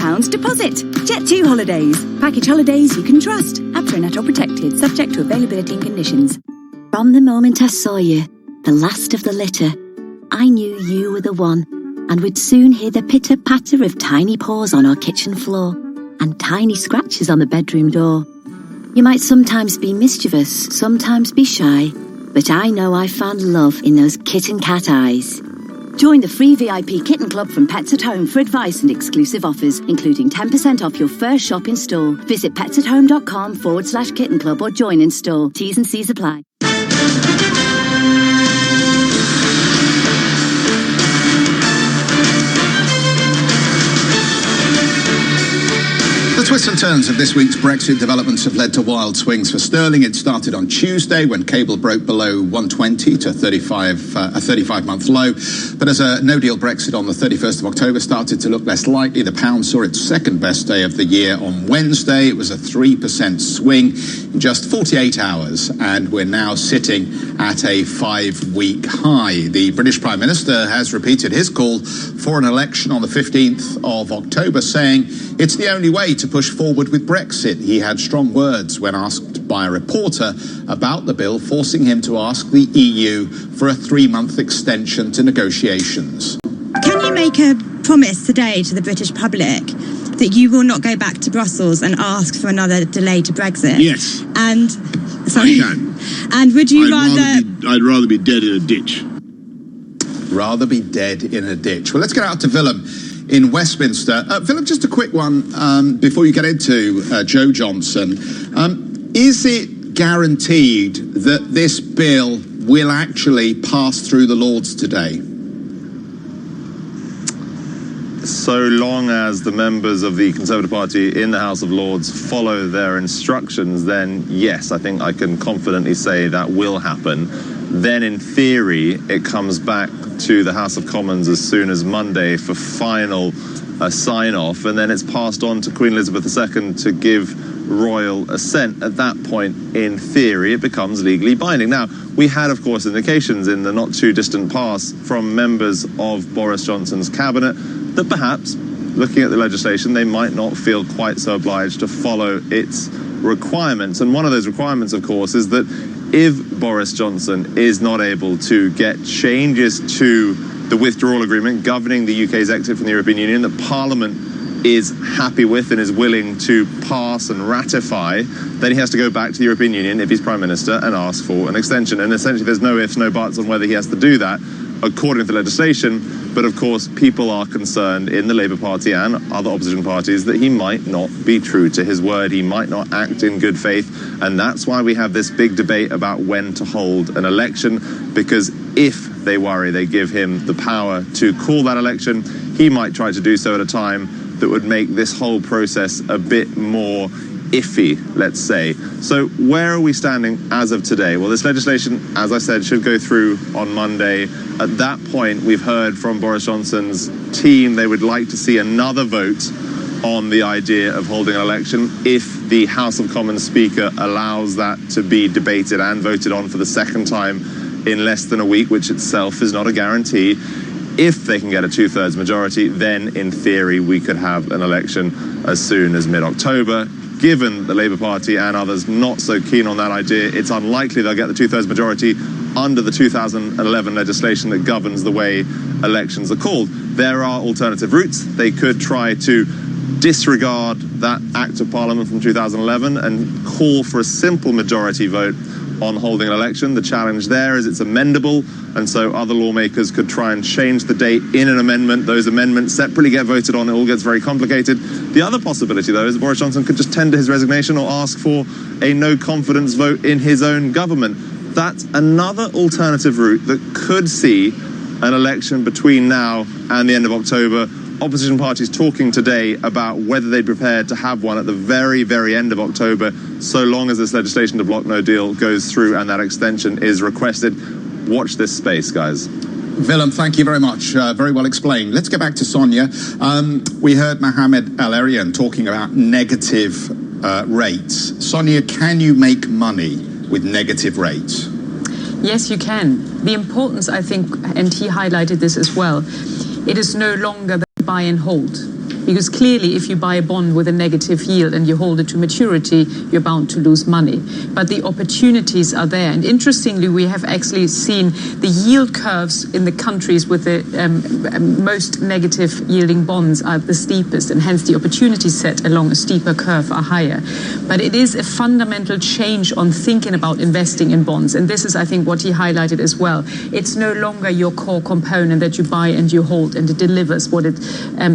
£100 deposit. Jet2 Holidays. Package holidays you can trust. APRA and ATOL protected, subject to availability and conditions. From the moment I saw you, the last of the litter, I knew you were the one, and would soon hear the pitter-patter of tiny paws on our kitchen floor and tiny scratches on the bedroom door. You might sometimes be mischievous, sometimes be shy, but I know I found love in those kitten cat eyes. Join the free VIP Kitten Club from Pets at Home for advice and exclusive offers, including 10% off your first shop in store. Visit petsathome.com/kitten club or join in store. T's and C's apply. The twists and turns of this week's Brexit developments have led to wild swings for sterling. It started on Tuesday when cable broke below 120 to a 35-month low. But as a no-deal Brexit on the 31st of October started to look less likely, the pound saw its second best day of the year on Wednesday. It was a 3% swing in just 48 hours, and we're now sitting at a 5-week high. The British Prime Minister has repeated his call for an election on the 15th of October, saying it's the only way to push forward with Brexit. He had strong words when asked by a reporter about the bill, forcing him to ask the EU for a 3-month extension to negotiations. Can you make a promise today to the British public that you will not go back to Brussels and ask for another delay to Brexit? Yes. And I can. And would you I'd rather be dead in a ditch. Rather be dead in a ditch. Well, let's get out to Willem in Westminster. Willem, just a quick one before you get into Joe Johnson. Is it guaranteed that this bill will actually pass through the Lords today? So long as the members of the Conservative Party in the House of Lords follow their instructions, then yes, I think I can confidently say that will happen. Then in theory, it comes back to the House of Commons as soon as Monday for final sign-off, and then it's passed on to Queen Elizabeth II to give royal assent. At that point, in theory, it becomes legally binding. Now, we had, of course, indications in the not-too-distant past from members of Boris Johnson's cabinet that perhaps, looking at the legislation, they might not feel quite so obliged to follow its requirements. And one of those requirements, of course, is that if Boris Johnson is not able to get changes to the withdrawal agreement governing the UK's exit from the European Union that Parliament is happy with and is willing to pass and ratify, then he has to go back to the European Union if he's Prime Minister and ask for an extension. And essentially there's no ifs, no buts on whether he has to do that according to the legislation. But of course, people are concerned in the Labour Party and other opposition parties that he might not be true to his word. He might not act in good faith. And that's why we have this big debate about when to hold an election, because if they worry they give him the power to call that election, he might try to do so at a time that would make this whole process a bit more iffy, let's say. So where are we standing as of today? Well, this legislation, as I said, should go through on Monday. At that point, we've heard from Boris Johnson's team they would like to see another vote on the idea of holding an election if the House of Commons Speaker allows that to be debated and voted on for the second time in less than a week, which itself is not a guarantee. If they can get a 2/3 majority, then in theory we could have an election as soon as mid-October. Given the Labour Party and others not so keen on that idea, it's unlikely they'll get the 2/3 majority under the 2011 legislation that governs the way elections are called. There are alternative routes. They could try to disregard that Act of Parliament from 2011 and call for a simple majority vote on holding an election. The challenge there is it's amendable, and so other lawmakers could try and change the date in an amendment. Those amendments separately get voted on. It all gets very complicated. The other possibility, though, is that Boris Johnson could just tender his resignation or ask for a no-confidence vote in his own government. That's another alternative route that could see an election between now and the end of October. Opposition parties talking today about whether they'd be prepared to have one at the very, very end of October, so long as this legislation to block no deal goes through and that extension is requested. Watch this space, guys. Willem, thank you very much. Very well explained. Let's get back to Sonia. We heard Mohammed El-Erian talking about negative rates. Sonia, can you make money with negative rates? Yes, you can. The importance, I think, and he highlighted this as well, it is no longer the buy and hold. Because clearly, if you buy a bond with a negative yield and you hold it to maturity, you're bound to lose money. But the opportunities are there. And interestingly, we have actually seen the yield curves in the countries with the most negative yielding bonds are the steepest, and hence the opportunity set along a steeper curve are higher. But it is a fundamental change on thinking about investing in bonds. And this is, I think, what he highlighted as well. It's no longer your core component that you buy and you hold, and it delivers what it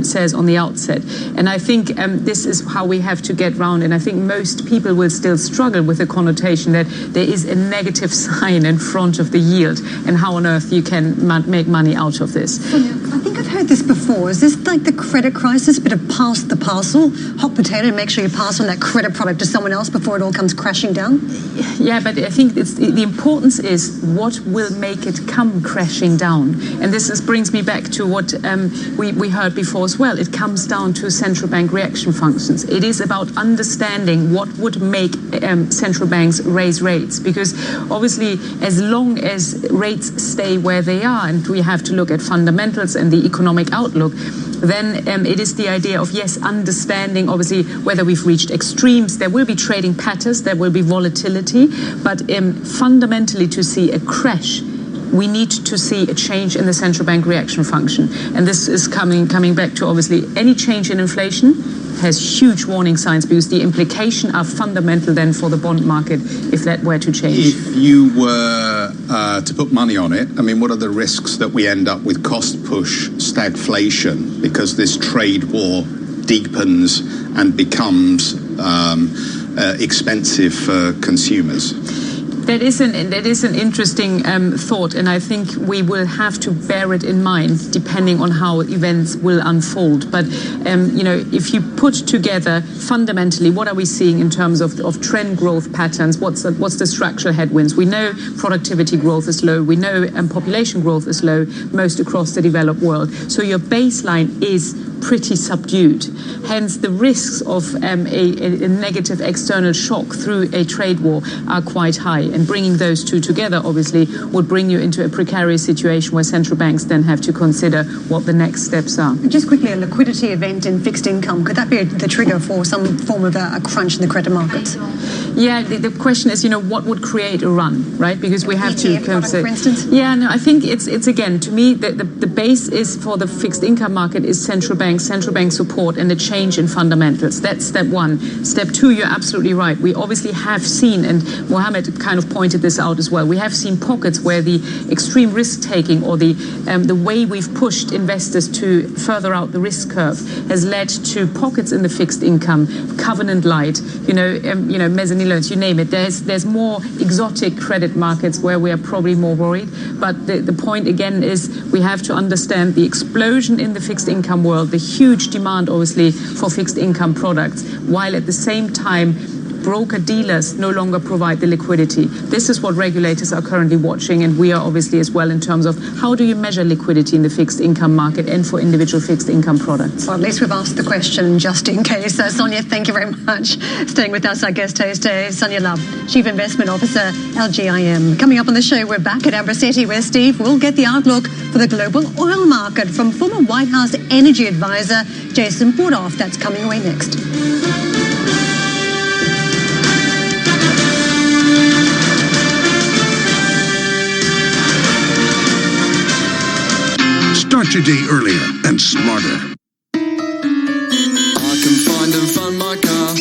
says on the outset. And I think this is how we have to get round. And I think most people will still struggle with the connotation that there is a negative sign in front of the yield, and how on earth you can make money out of this. Sonia, I think I've heard this before. Is this like the credit crisis, bit of pass the parcel, hot potato, make sure you pass on that credit product to someone else before it all comes crashing down? Yeah, but I think the importance is what will make it come crashing down. And this brings me back to what we heard before as well. It comes down to central bank reaction functions. It is about understanding what would make central banks raise rates, because obviously as long as rates stay where they are, and we have to look at fundamentals and the economic outlook, then it is the idea of, yes, understanding obviously whether we've reached extremes. There will be trading patterns, there will be volatility, but fundamentally to see a crash, we need to see a change in the central bank reaction function. And this is coming back to obviously any change in inflation has huge warning signs, because the implications are fundamental then for the bond market if that were to change. If you were to put money on it, I mean, what are the risks that we end up with cost push stagflation because this trade war deepens and becomes expensive for consumers? That is an interesting thought, and I think we will have to bear it in mind depending on how events will unfold. But if you put together fundamentally what are we seeing in terms of trend growth patterns, what's the structural headwinds? We know productivity growth is low. We know population growth is low most across the developed world. So your baseline is pretty subdued. Hence, the risks of a negative external shock through a trade war are quite high. And bringing those two together, obviously, would bring you into a precarious situation where central banks then have to consider what the next steps are. Just quickly, a liquidity event in fixed income, could that be the trigger for some form of a crunch in the credit markets? Yeah, the question is, what would create a run, right? Because we have ETF product, for instance? Yeah, no, I think it's again, to me, the base is for the fixed income market is central bank support and the change in fundamentals. That's step one. Step two, you're absolutely right. We obviously have seen, and Mohammed kind of pointed this out as well, we have seen pockets where the extreme risk-taking or the way we've pushed investors to further out the risk curve has led to pockets in the fixed income, covenant light, mezzanine loans, you name it. There's more exotic credit markets where we are probably more worried. But the point again is we have to understand the explosion in the fixed income world, the huge demand obviously for fixed income products, while at the same time broker dealers no longer provide the liquidity. This is what regulators are currently watching, and we are obviously as well, in terms of how do you measure liquidity in the fixed income market and for individual fixed income products. Well, at least we've asked the question just in case. Sonia, thank you very much. Staying with us, our guest host today, Sonia Love, Chief Investment Officer, LGIM. Coming up on the show, we're back at Ambrosetti, where Steve will get the outlook for the global oil market from former White House energy advisor Jason Bordoff. That's coming away next. Start your day earlier and smarter. I can find and fund my car,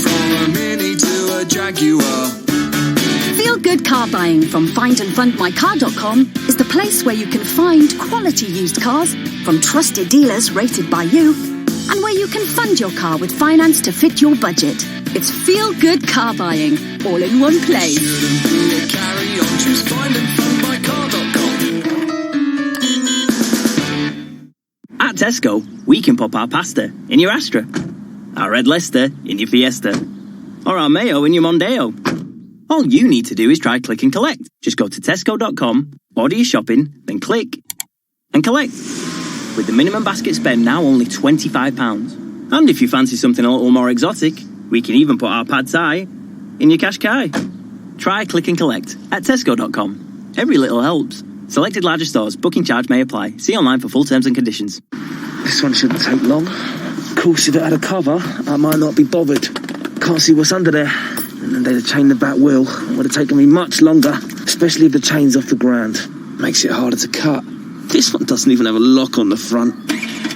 from a Mini to a Jaguar. Feel good car buying from findandfundmycar.com is the place where you can find quality used cars from trusted dealers rated by you, and where you can fund your car with finance to fit your budget. It's feel good car buying all in one place. Shouldn't be a carry on, choose findandfundmycar.com. At Tesco, we can pop our pasta in your Astra, our red Leicester in your Fiesta, or our mayo in your Mondeo. All you need to do is try click and collect. Just go to tesco.com, order your shopping, then click and collect. With the minimum basket spend now only £25. And if you fancy something a little more exotic, we can even put our pad thai in your Qashqai. Try click and collect at tesco.com. Every little helps. Selected larger stores. Booking charge may apply. See online for full terms and conditions. This one shouldn't take long. Of course, if it had a cover, I might not be bothered. Can't see what's under there. And then they'd have chained the back wheel. It would have taken me much longer, especially if the chain's off the ground. Makes it harder to cut. This one doesn't even have a lock on the front.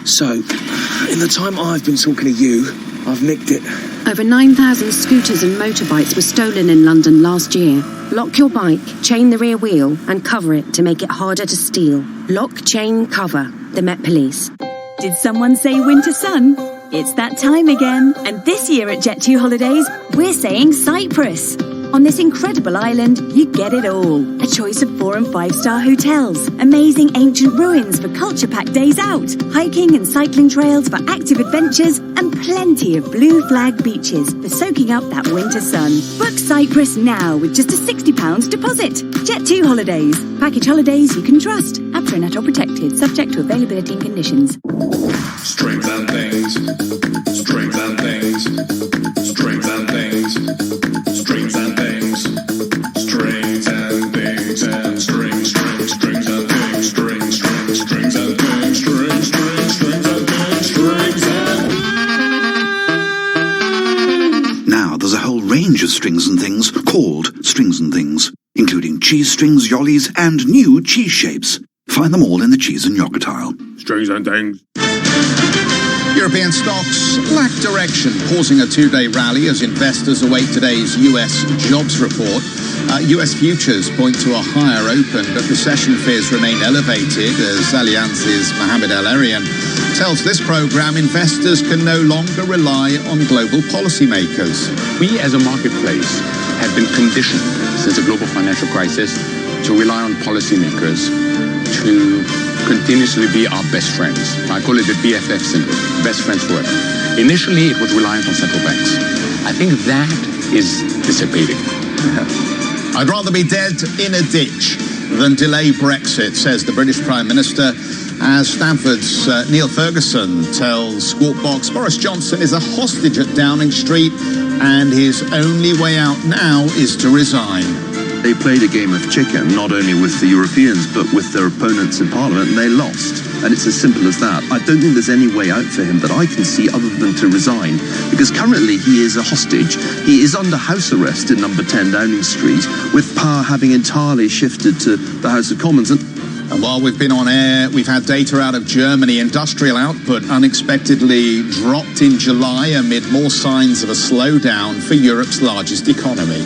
So, in the time I've been talking to you, I've nicked it. Over 9,000 scooters and motorbikes were stolen in London last year. Lock your bike, chain the rear wheel, and cover it to make it harder to steal. Lock, chain, cover. The Met Police. Did someone say winter sun? It's that time again. And this year at Jet2 Holidays, we're saying Cyprus. On this incredible island, you get it all. A choice of 4- and 5-star hotels, amazing ancient ruins for culture-packed days out, hiking and cycling trails for active adventures, and plenty of blue flag beaches for soaking up that winter sun. Book Cyprus now with just a £60 deposit. Jet2 Holidays. Package holidays you can trust. APRA net or protected, subject to availability and conditions. Strings and things. Strings and things. Strings and things. Strings and things. Strings and things and strings and things. Strings and things. Strings and Now there's a whole range of strings and things called strings and things, including cheese strings, yollies, and new cheese shapes. Find them all in the cheese and yogurt aisle. Strings and things. European stocks lack direction, pausing a two-day rally as investors await today's US jobs report. US futures point to a higher open, but recession fears remain elevated as Allianz's Mohamed El-Erian tells this program investors can no longer rely on global policymakers. We as a marketplace have been conditioned since the global financial crisis to rely on policymakers to continuously be our best friends. I call it the BFF syndrome, best friends forever. Initially, it was reliant on central banks. I think that is dissipating. I'd rather be dead in a ditch than delay Brexit, says the British Prime Minister, as Stanford's Neil Ferguson tells Squawk Box Boris Johnson is a hostage at Downing Street and his only way out now is to resign. They played a game of chicken, not only with the Europeans, but with their opponents in Parliament, and they lost. And it's as simple as that. I don't think there's any way out for him that I can see other than to resign, because currently he is a hostage. He is under house arrest in number 10 Downing Street, with power having entirely shifted to the House of Commons. And while we've been on air, we've had data out of Germany. Industrial output unexpectedly dropped in July amid more signs of a slowdown for Europe's largest economy.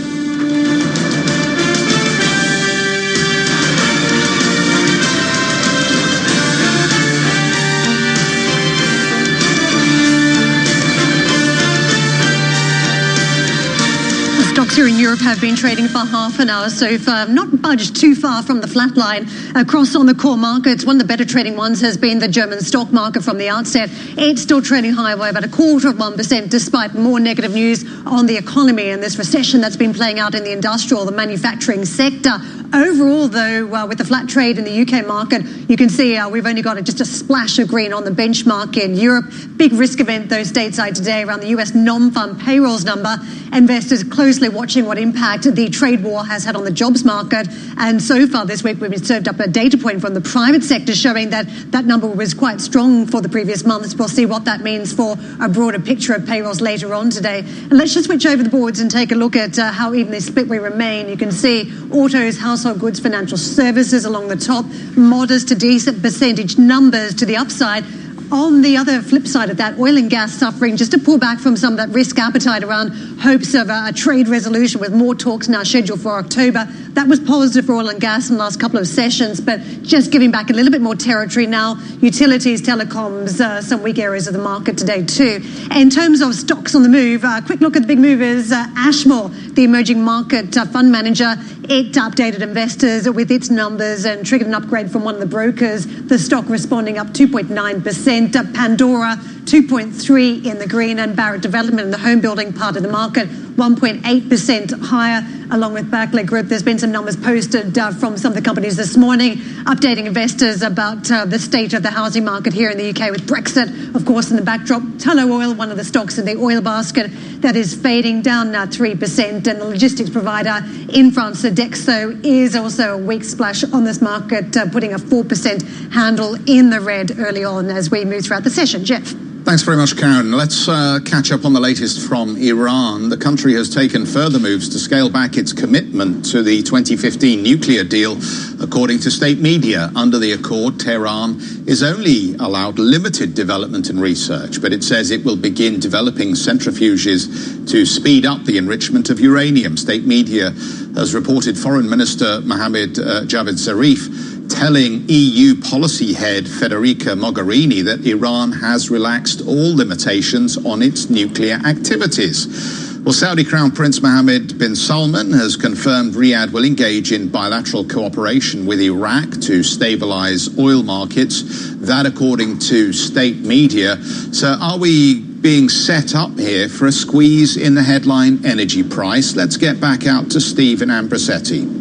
Stocks here in Europe have been trading for half an hour so far, not budged too far from the flat line. Across on the core markets, one of the better trading ones has been the German stock market from the outset. It's still trading higher by about 0.25% despite more negative news on the economy and this recession that's been playing out in the industrial, the manufacturing sector. Overall, though, with the flat trade in the UK market, you can see we've only got just a splash of green on the benchmark in Europe. Big risk event, though, stateside today around the US non-farm payrolls number. Investors closely watching what impact the trade war has had on the jobs market. And so far this week, we've been served up a data point from the private sector showing that that number was quite strong for the previous months. We'll see what that means for a broader picture of payrolls later on today. And let's just switch over the boards and take a look at how evenly split we remain. You can see autos, household goods, financial services along the top, modest to decent percentage numbers to the upside. On the other flip side of that, oil and gas suffering just a pullback from some of that risk appetite around hopes of a trade resolution with more talks now scheduled for October. That was positive for oil and gas in the last couple of sessions, but just giving back a little bit more territory now. Utilities, telecoms, some weak areas of the market today too. In terms of stocks on the move, a quick look at the big movers. Ashmore, the emerging market fund manager, it updated investors with its numbers and triggered an upgrade from one of the brokers. The stock responding up 2.9%. Pandora 2.3 in the green, and Barratt Development in the home building part of the market 1.8% higher, along with Barclay Group. There's been some numbers posted from some of the companies this morning, updating investors about the state of the housing market here in the UK, with Brexit, of course, in the backdrop. Tullow Oil, one of the stocks in the oil basket, that is fading down now 3%. And the logistics provider in France, Sodexo, is also a weak splash on this market, putting a 4% handle in the red early on as we move throughout the session. Jeff. Thanks very much, Karen. Let's catch up on the latest from Iran. The country has taken further moves to scale back its commitment to the 2015 nuclear deal. According to state media, under the accord, Tehran is only allowed limited development and research, but it says it will begin developing centrifuges to speed up the enrichment of uranium. State media has reported Foreign Minister Mohammad Javad Zarif telling EU policy head Federica Mogherini that Iran has relaxed all limitations on its nuclear activities. Well, Saudi Crown Prince Mohammed bin Salman has confirmed Riyadh will engage in bilateral cooperation with Iraq to stabilize oil markets. That according to state media. So are we being set up here for a squeeze in the headline energy price? Let's get back out to Steve in Ambrosetti.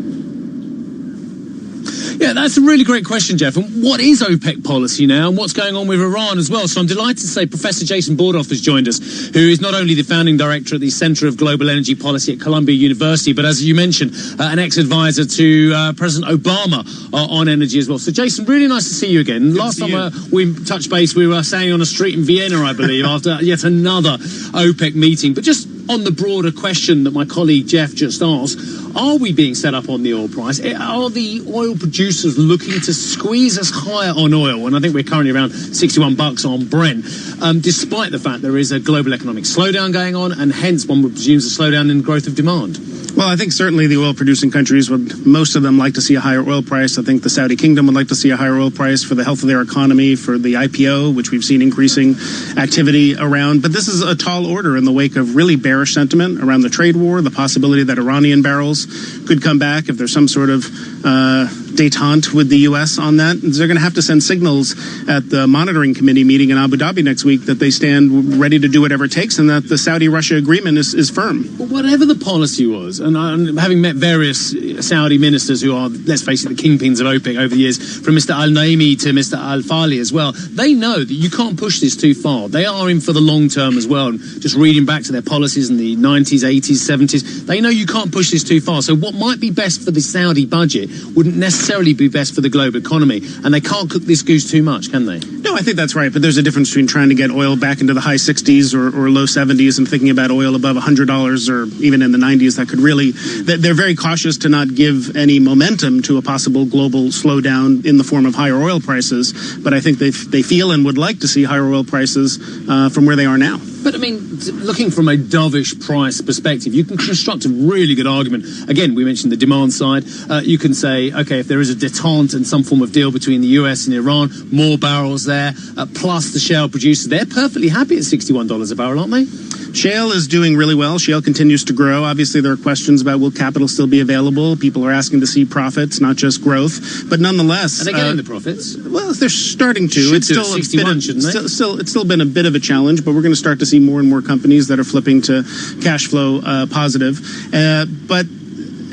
Yeah, that's a really great question, Jeff. And what is OPEC policy now, and what's going on with Iran as well? So I'm delighted to say Professor Jason Bordoff has joined us, who is not only the founding director at the Centre of Global Energy Policy at Columbia University, but as you mentioned, an ex-advisor to President Obama on energy as well. So Jason, really nice to see you again. Last time we touched base, we were standing on a street in Vienna, I believe, after yet another OPEC meeting. But just on the broader question that my colleague Jeff just asked, are we being set up on the oil price? Are the oil producers looking to squeeze us higher on oil? And I think we're currently around $61 on Brent, despite the fact there is a global economic slowdown going on, and hence one would presume a slowdown in growth of demand. Well, I think certainly the oil-producing countries would, most of them, like to see a higher oil price. I think the Saudi Kingdom would like to see a higher oil price for the health of their economy, for the IPO, which we've seen increasing activity around. But this is a tall order in the wake of really bearish sentiment around the trade war, the possibility that Iranian barrels could come back if there's some sort of détente with the U.S. on that. They're going to have to send signals at the monitoring committee meeting in Abu Dhabi next week that they stand ready to do whatever it takes, and that the Saudi-Russia agreement is firm. But whatever the policy was, and having met various Saudi ministers who are, let's face it, the kingpins of OPEC over the years, from Mr. Al-Naimi to Mr. Al-Fali as well, they know that you can't push this too far. They are in for the long term as well. And just reading back to their policies in the 90s, 80s, 70s, they know you can't push this too far. So what might be best for the Saudi budget wouldn't necessarily be best for the global economy. And they can't cook this goose too much, can they? No, I think that's right. But there's a difference between trying to get oil back into the high 60s or low 70s and thinking about oil above $100 or even in the 90s. That could really, they're very cautious to not give any momentum to a possible global slowdown in the form of higher oil prices. But I think they feel and would like to see higher oil prices from where they are now. But, I mean, looking from a dovish price perspective, you can construct a really good argument. Again, we mentioned the demand side. You can say, OK, if there is a détente and some form of deal between the US and Iran, more barrels there, plus the shale producers, they're perfectly happy at $61 a barrel, aren't they? Shale is doing really well. Shale continues to grow. Obviously, there are questions about will capital still be available. People are asking to see profits, not just growth. But nonetheless, are they getting the profits? Well, they're starting to. It's still 61, shouldn't they? It's still been a bit of a challenge, but we're going to start to see more and more companies that are flipping to cash flow positive. But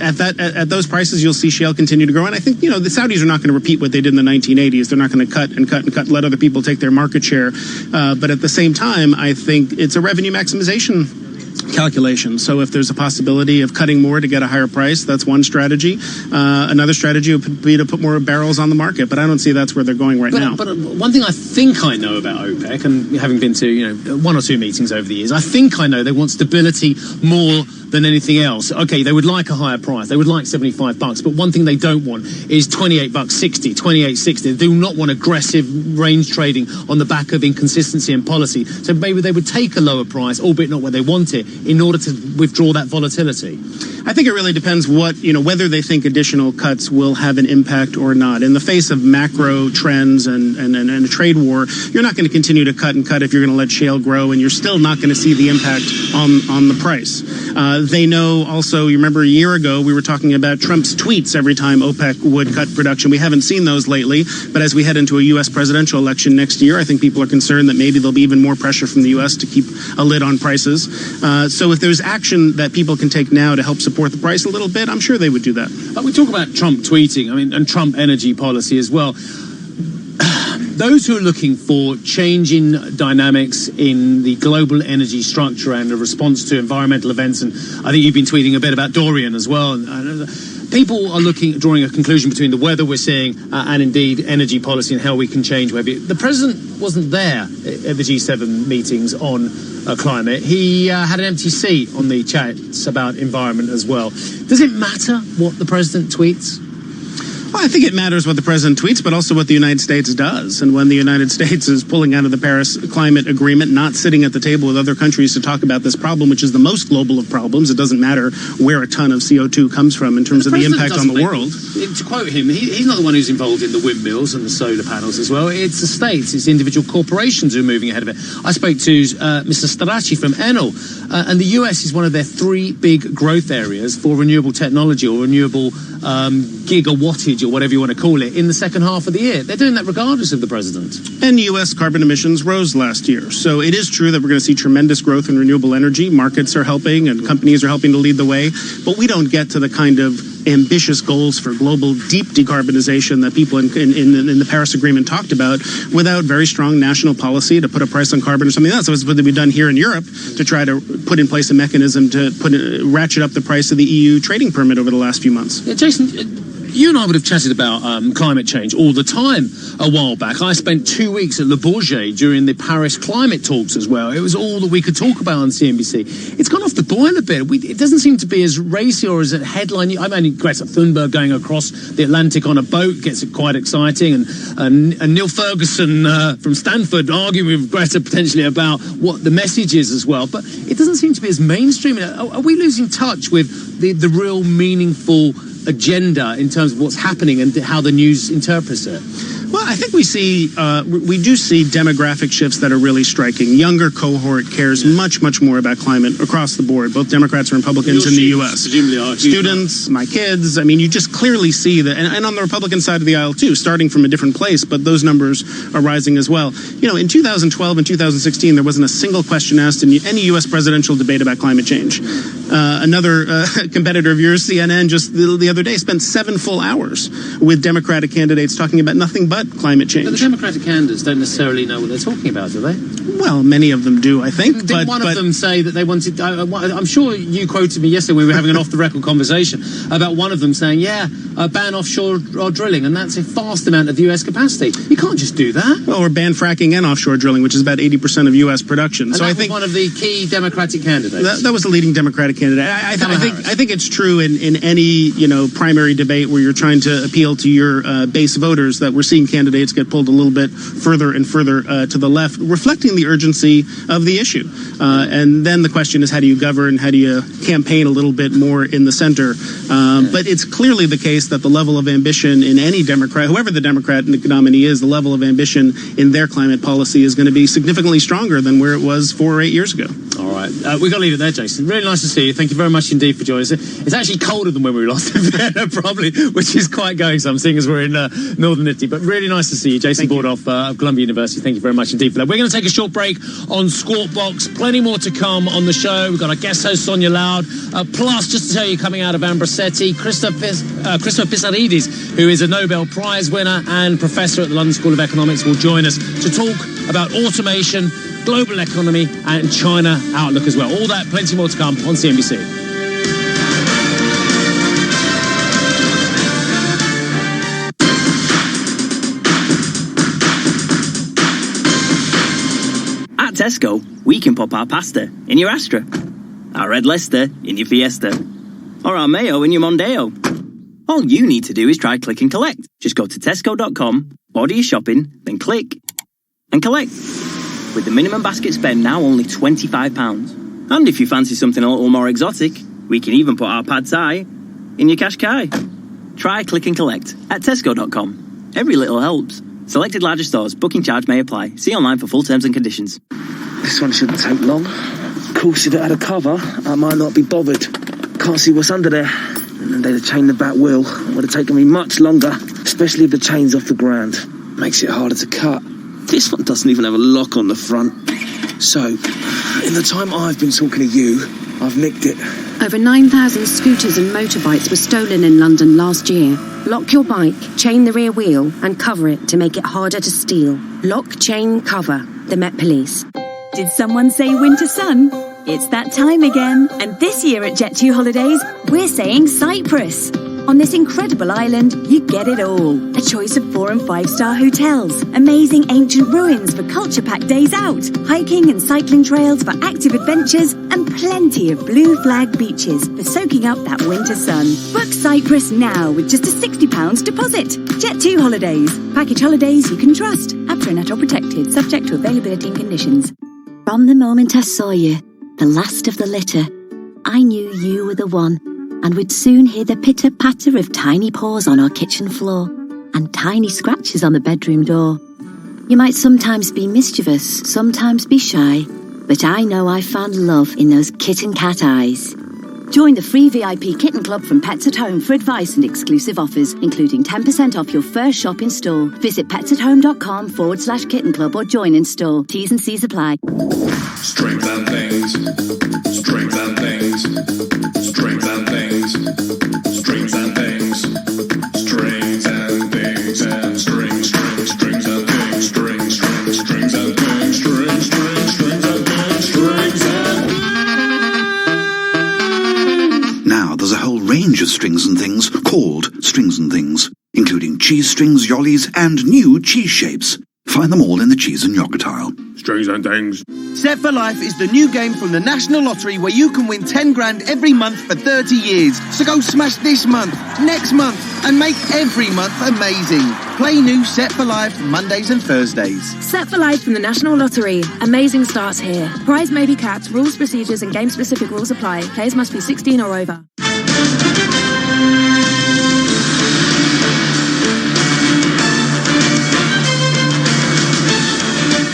at those prices, you'll see shale continue to grow. And I think, the Saudis are not going to repeat what they did in the 1980s. They're not going to cut and cut and cut, let other people take their market share. But at the same time, I think it's a revenue maximization calculation. So if there's a possibility of cutting more to get a higher price, that's one strategy. Another strategy would be to put more barrels on the market, but I don't see that's where they're going right now. But one thing I think I know about OPEC, and having been to one or two meetings over the years, I think I know they want stability more than anything else. Okay, they would like a higher price. They would like $75, but one thing they don't want is $28.60, $28.60. They do not want aggressive range trading on the back of inconsistency in policy. So maybe they would take a lower price, albeit not where they want it, in order to withdraw that volatility. I think it really depends whether they think additional cuts will have an impact or not. In the face of macro trends and a trade war, you're not going to continue to cut and cut if you're going to let shale grow, and you're still not going to see the impact on the price. They know also, you remember a year ago, we were talking about Trump's tweets every time OPEC would cut production. We haven't seen those lately, but as we head into a U.S. presidential election next year, I think people are concerned that maybe there'll be even more pressure from the U.S. to keep a lid on prices. So if there's action that people can take now to help support the price a little bit, I'm sure they would do that. We talk about Trump tweeting, and Trump energy policy as well. Those who are looking for changing dynamics in the global energy structure and a response to environmental events, and I think you've been tweeting a bit about Dorian as well. People are drawing a conclusion between the weather we're seeing and indeed energy policy and how we can change. The president wasn't there at the G7 meetings on climate. He had an empty seat on the chats about environment as well. Does it matter what the president tweets? Well, I think it matters what the president tweets, but also what the United States does. And when the United States is pulling out of the Paris Climate Agreement, not sitting at the table with other countries to talk about this problem, which is the most global of problems, it doesn't matter where a ton of CO2 comes from in terms of the impact on the world. To quote him, he's not the one who's involved in the windmills and the solar panels as well. It's the states, it's individual corporations who are moving ahead of it. I spoke to Mr. Starachi from Enel, and the US is one of their 3 big growth areas for renewable technology or renewable gigawattage or whatever you want to call it in the second half of the year. They're doing that regardless of the president. And U.S. carbon emissions rose last year. So it is true that we're going to see tremendous growth in renewable energy. Markets are helping and companies are helping to lead the way. But we don't get to the kind of ambitious goals for global deep decarbonization that people in the Paris Agreement talked about without very strong national policy to put a price on carbon or something else. That was what we've done here in Europe to try to put in place a mechanism to ratchet up the price of the EU trading permit over the last few months. Yeah, Jason, you and I would have chatted about climate change all the time a while back. I spent 2 weeks at Le Bourget during the Paris climate talks as well. It was all that we could talk about on CNBC. It's gone off the boil a bit. It doesn't seem to be as racy or as a headline. I mean, Greta Thunberg going across the Atlantic on a boat gets it quite exciting. And Neil Ferguson from Stanford arguing with Greta potentially about what the message is as well. But it doesn't seem to be as mainstream. Are we losing touch with the real meaningful agenda in terms of what's happening and how the news interprets it? Well, I think we do see demographic shifts that are really striking. Younger cohort cares much more about climate across the board, both Democrats and Republicans in the U.S. Students, my kids, I mean, you just clearly see that, and on the Republican side of the aisle too, starting from a different place, but those numbers are rising as well. You know, in 2012 and 2016, there wasn't a single question asked in any U.S. presidential debate about climate change. Another competitor of yours, CNN, just the other day spent 7 full hours with Democratic candidates talking about nothing but climate change. But the Democratic candidates don't necessarily know what they're talking about, do they? Well, many of them do, I think. Did one of them say that they wanted... I'm sure you quoted me yesterday when we were having an off-the-record conversation about one of them saying, ban offshore drilling, and that's a vast amount of US capacity. You can't just do that. Well, or ban fracking and offshore drilling, which is about 80% of US production. And so I think one of the key Democratic candidates. That was the leading Democratic candidate. I think it's true in any primary debate where you're trying to appeal to your base voters that we're seeing candidates get pulled a little bit further and further to the left, reflecting the urgency of the issue. And then the question is, how do you govern? How do you campaign a little bit more in the center? But it's clearly the case that the level of ambition in any Democrat, whoever the Democrat nominee is, the level of ambition in their climate policy is going to be significantly stronger than where it was 4 or 8 years ago. All right. We've got to leave it there, Jason. Really nice to see you. Thank you very much indeed for joining us. It's actually colder than when we lost in Vienna, probably, which is quite going some, seeing as we're in northern Italy. But really nice to see you. Jason Bordoff of Columbia University. Thank you very much indeed for that. We're going to take a short break on Squawk Box. Plenty more to come on the show. We've got our guest host, Sonia Loud. Plus, just to tell you, coming out of Ambrosetti, Christopher Pissarides, who is a Nobel Prize winner and professor at the London School of Economics, will join us to talk about automation, global economy, and China outlook as well. All that, plenty more to come on CNBC. At Tesco, we can pop our pasta in your Astra, our red Leicester in your Fiesta, or our mayo in your Mondeo. All you need to do is try click and collect. Just go to tesco.com, order your shopping, then click and collect. With the minimum basket spend now only £25. And if you fancy something a little more exotic, We can even put our pad thai in your Qashqai. Try click and collect at tesco.com. Every little helps. Selected larger stores. Booking charge may apply. See online for full terms and conditions. This one shouldn't take long. Of course, if it had a cover, I might not be bothered. Can't see what's under there. And then they'd have chained the back wheel. It would have taken me much longer, especially if the chain's off the ground. Makes it harder to cut. This one doesn't even have a lock on the front. So, in the time I've been talking to you, I've nicked it. Over 9,000 scooters and motorbikes were stolen in London last year. Lock your bike, chain the rear wheel, and cover it to make it harder to steal. Lock, chain, cover. The Met Police. Did someone say winter sun? It's that time again, and this year at Jet2 Holidays, we're saying Cyprus. On this incredible island, you get it all. A choice of 4- and 5-star hotels, amazing ancient ruins for culture-packed days out, hiking and cycling trails for active adventures, and plenty of blue flag beaches for soaking up that winter sun. Book Cyprus now with just a £60 deposit. Jet2 Holidays. Package holidays you can trust. APRA or protected, subject to availability and conditions. From the moment I saw you, the last of the litter, I knew you were the one, and we'd soon hear the pitter-patter of tiny paws on our kitchen floor and tiny scratches on the bedroom door. You might sometimes be mischievous, sometimes be shy, but I know I found love in those kitten cat eyes. Join the free VIP Kitten Club from Pets at Home for advice and exclusive offers, including 10% off your first shop in store. Visit petsathome.com/kitten club or join in store. T's and C's apply. Strength and things. Strength and things. Strength and things. Strings and things. Strings and things and strings, strings, strings and things. Strings, strings, strings and things. Strings, strings, strings and things. Strings and Now there's a whole range of strings and things called strings and things, including cheese strings, yollies, and new cheese shapes. Find them all in the cheese and yogurt aisle. Strings and things. Set for Life is the new game from the National Lottery where you can win 10 grand every month for 30 years. So go smash this month, next month, and make every month amazing. Play new Set for Life Mondays and Thursdays. Set for Life from the National Lottery. Amazing starts here. Prize may be capped. Rules, procedures, and game-specific rules apply. Players must be 16 or over.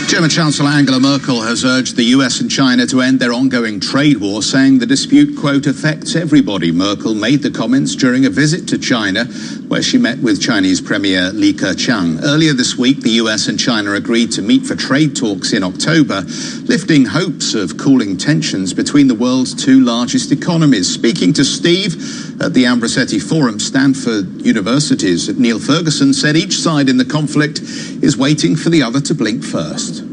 German Chancellor Angela Merkel has urged the US and China to end their ongoing trade war, saying the dispute, quote, affects everybody. Merkel made the comments during a visit to China, where she met with Chinese Premier Li Keqiang. Earlier this week, the US and China agreed to meet for trade talks in October, lifting hopes of cooling tensions between the world's two largest economies. Speaking to Steve at the Ambrosetti Forum, Stanford University's Neil Ferguson said each side in the conflict is waiting for the other to blink first.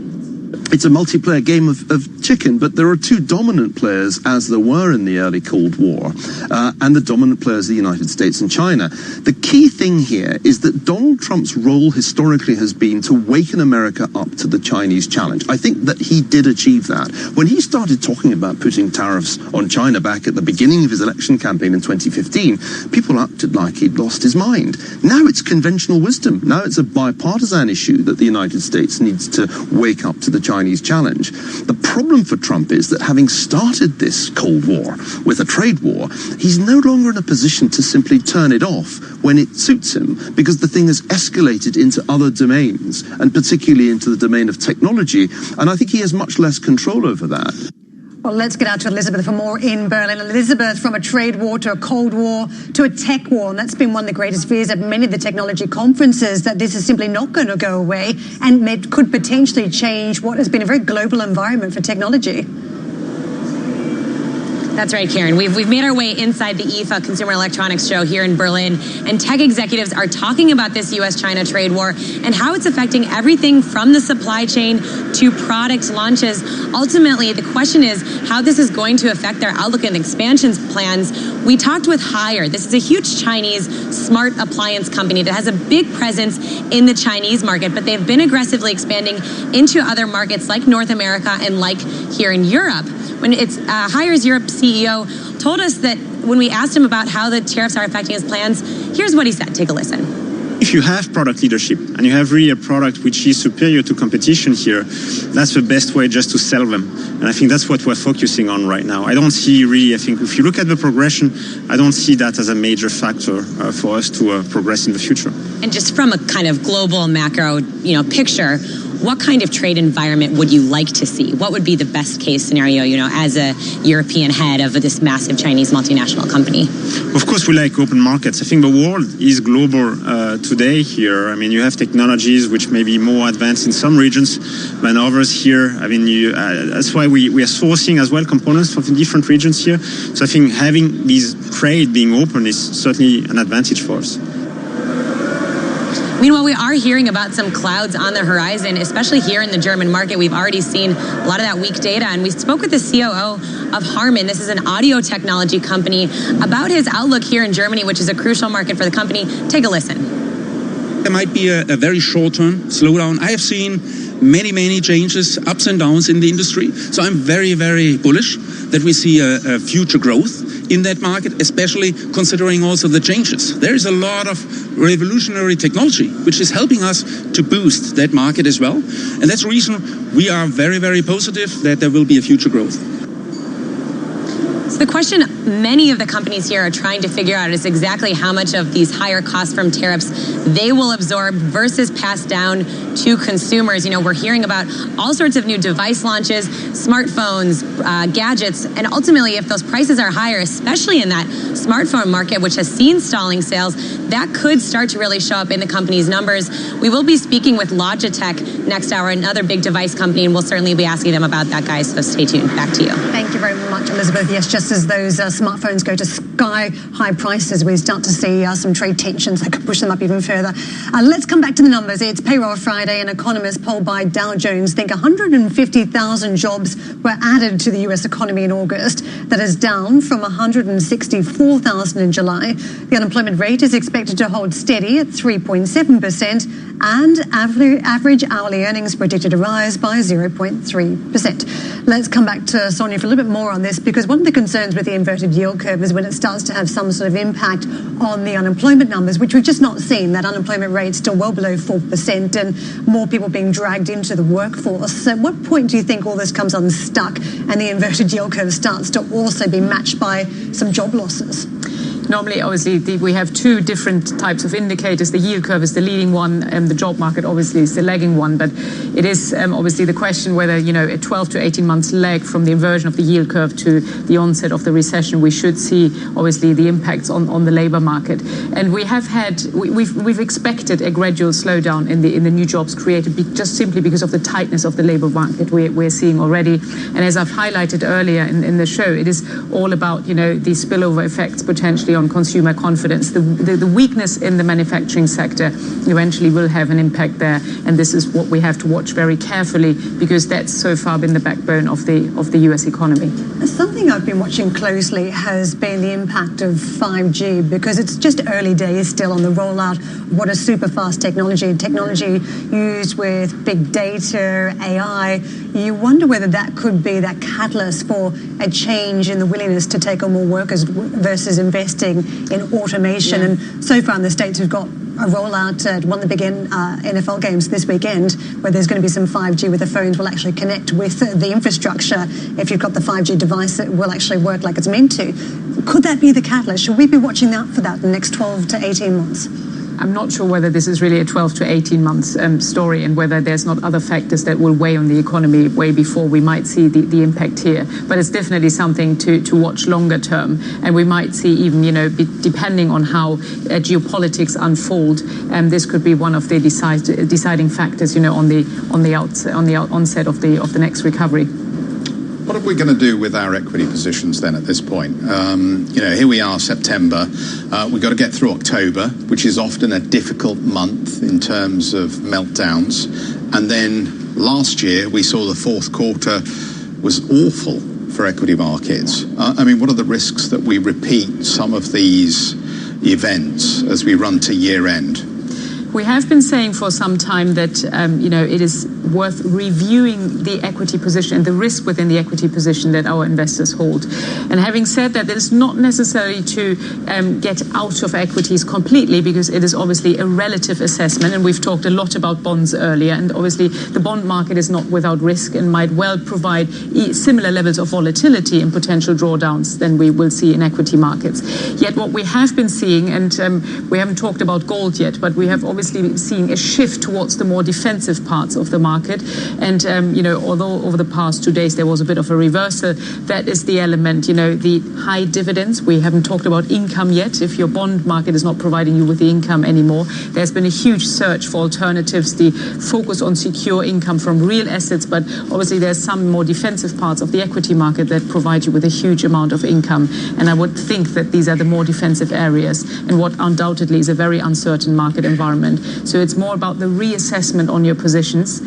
It's a multiplayer game of chicken, but there are two dominant players, as there were in the early Cold War, and the dominant players are the United States and China. The key thing here is that Donald Trump's role historically has been to waken America up to the Chinese challenge. I think that he did achieve that. When he started talking about putting tariffs on China back at the beginning of his election campaign in 2015, people acted like he'd lost his mind. Now it's conventional wisdom. Now it's a bipartisan issue that the United States needs to wake up to the Chinese challenge. The problem for Trump is that having started this Cold War with a trade war, he's no longer in a position to simply turn it off when it suits him, because the thing has escalated into other domains, and particularly into the domain of technology, and I think he has much less control over that. Well, let's get out to Elizabeth for more in Berlin. Elizabeth, from a trade war to a Cold War to a tech war, and that's been one of the greatest fears at many of the technology conferences, that this is simply not going to go away and could potentially change what has been a very global environment for technology. That's right, Karen. We've made our way inside the IFA Consumer Electronics Show here in Berlin, and tech executives are talking about this U.S.-China trade war and how it's affecting everything from the supply chain to product launches. Ultimately, the question is how this is going to affect their outlook and expansion plans. We talked with Haier. This is a huge Chinese smart appliance company that has a big presence in the Chinese market, but they've been aggressively expanding into other markets like North America and like here in Europe. When it's Haier's Europe CEO told us that when we asked him about how the tariffs are affecting his plans, here's what he said. Take a listen. if you have product leadership and you have really a product which is superior to competition here, that's the best way just to sell them. And I think that's what we're focusing on right now. I don't see really, I think if you look at the progression, I don't see that as a major factor for us to progress in the future. And just from a kind of global macro, picture, what kind of trade environment would you like to see? What would be the best case scenario, as a European head of this massive Chinese multinational company? Of course, we like open markets. I think the world is global today here. I mean, you have technologies which may be more advanced in some regions than others here. I mean, that's why we are sourcing as well components from different regions here. So I think having these trade being open is certainly an advantage for us. Meanwhile, we are hearing about some clouds on the horizon, especially here in the German market. We've already seen a lot of that weak data, and we spoke with the COO of Harman. This is an audio technology company, about his outlook here in Germany, which is a crucial market for the company. Take a listen. There might be a very short-term slowdown. I have seen many changes, ups and downs in the industry. So I'm very, very bullish that we see a future growth in that market, especially considering also the changes. There is a lot of revolutionary technology which is helping us to boost that market as well. And that's the reason we are very, very positive that there will be a future growth. So the question many of the companies here are trying to figure out is exactly how much of these higher costs from tariffs they will absorb versus pass down to consumers. We're hearing about all sorts of new device launches, smartphones, gadgets, and ultimately if those prices are higher, especially in that smartphone market, which has seen stalling sales, that could start to really show up in the company's numbers. We will be speaking with Logitech next hour, another big device company, and we'll certainly be asking them about that, guys, so stay tuned. Back to you. Thank you very much, Elizabeth. Yes, just as those smartphones go to sky-high prices, we start to see some trade tensions that could push them up even further. Let's come back to the numbers. It's Payroll Friday, and economists polled by Dow Jones think 150,000 jobs were added to the US economy in August. That is down from 164,000 in July. The unemployment rate is expected to hold steady at 3.7%, and average hourly earnings predicted to rise by 0.3%. Let's come back to Sonia for a little bit more on this, because one of the concerns with the inverted yield curve is when it starts to have some sort of impact on the unemployment numbers, which we've just not seen. That unemployment rate still well below 4% and more people being dragged into the workforce. So at what point do you think all this comes unstuck and the inverted yield curve starts to also be matched by some job losses? Normally, obviously, we have two different types of indicators. The yield curve is the leading one, and the job market, obviously, is the lagging one. But it is obviously the question whether, a 12 to 18 months lag from the inversion of the yield curve to the onset of the recession, we should see, obviously, the impacts on the labor market. And we have we've expected a gradual slowdown in the new jobs created just simply because of the tightness of the labor market we're seeing already. And as I've highlighted earlier in the show, it is all about, the spillover effects potentially on consumer confidence. The weakness in the manufacturing sector eventually will have an impact there, and this is what we have to watch very carefully, because that's so far been the backbone of the US economy. Something I've been watching closely has been the impact of 5G, because it's just early days still on the rollout. What a super fast technology used with big data, AI. You wonder whether that could be that catalyst for a change in the willingness to take on more workers versus investing in automation. Yeah. And so far in the States, we've got a rollout at one of the big NFL games this weekend, where there's going to be some 5G where the phones will actually connect with the infrastructure. If you've got the 5G device, it will actually work like it's meant to. Could that be the catalyst? Should we be watching out for that in the next 12 to 18 months? I'm not sure whether this is really a 12 to 18 months story, and whether there's not other factors that will weigh on the economy way before we might see the impact here. But it's definitely something to watch longer term, and we might see even, depending on how geopolitics unfold, this could be one of the deciding factors, on the onset of the next recovery. What are we going to do with our equity positions then at this point? Here we are, September. We've got to get through October, which is often a difficult month in terms of meltdowns. And then last year, we saw the fourth quarter was awful for equity markets. What are the risks that we repeat some of these events as we run to year end? We have been saying for some time that, it is worth reviewing the equity position and the risk within the equity position that our investors hold. And having said that, it's not necessarily to get out of equities completely, because it is obviously a relative assessment, and we've talked a lot about bonds earlier, and obviously the bond market is not without risk and might well provide similar levels of volatility and potential drawdowns than we will see in equity markets. Yet what we have been seeing, and we haven't talked about gold yet, but we have obviously seen a shift towards the more defensive parts of the market. And, although over the past 2 days there was a bit of a reversal, that is the element, the high dividends. We haven't talked about income yet. If your bond market is not providing you with the income anymore, there's been a huge search for alternatives, the focus on secure income from real assets, but obviously there's some more defensive parts of the equity market that provide you with a huge amount of income. And I would think that these are the more defensive areas, and what undoubtedly is a very uncertain market environment. So it's more about the reassessment on your positions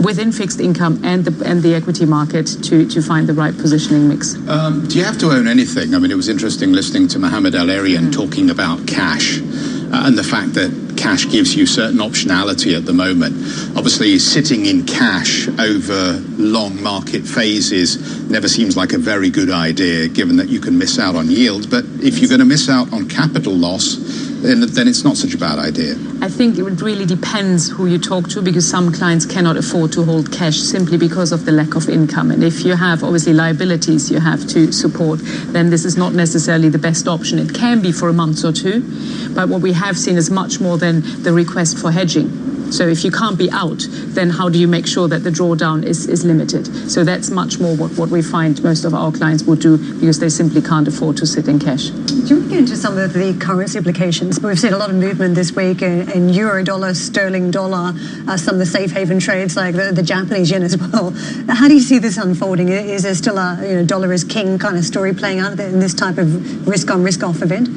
within fixed income and the equity market to find the right positioning mix. Do you have to own anything? I mean, it was interesting listening to Mohammed El-Arian talking about cash and the fact that cash gives you certain optionality at the moment. Obviously, sitting in cash over long market phases never seems like a very good idea, given that you can miss out on yield. But if you're going to miss out on capital loss, then it's not such a bad idea. I think it really depends who you talk to, because some clients cannot afford to hold cash simply because of the lack of income. And if you have obviously liabilities you have to support, then this is not necessarily the best option. It can be for a month or two, but what we have seen is much more than the request for hedging. So if you can't be out, then how do you make sure that the drawdown is limited? So that's much more what we find most of our clients would do, because they simply can't afford to sit in cash. Do you want to get into some of the currency implications? We've seen a lot of movement this week in euro dollar, sterling dollar, some of the safe haven trades like the Japanese yen as well. How do you see this unfolding? Is there still a dollar is king kind of story playing out in this type of risk on, risk off event?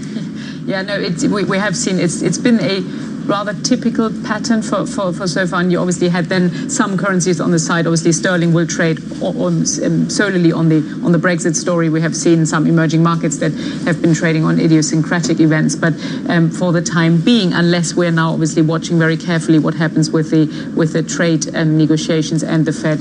Yeah, no, we have seen it's been a rather typical pattern for so far, and you obviously had then some currencies on the side. Obviously, sterling will trade solely on the Brexit story. We have seen some emerging markets that have been trading on idiosyncratic events, but for the time being, unless we're now obviously watching very carefully what happens with the trade negotiations and the Fed,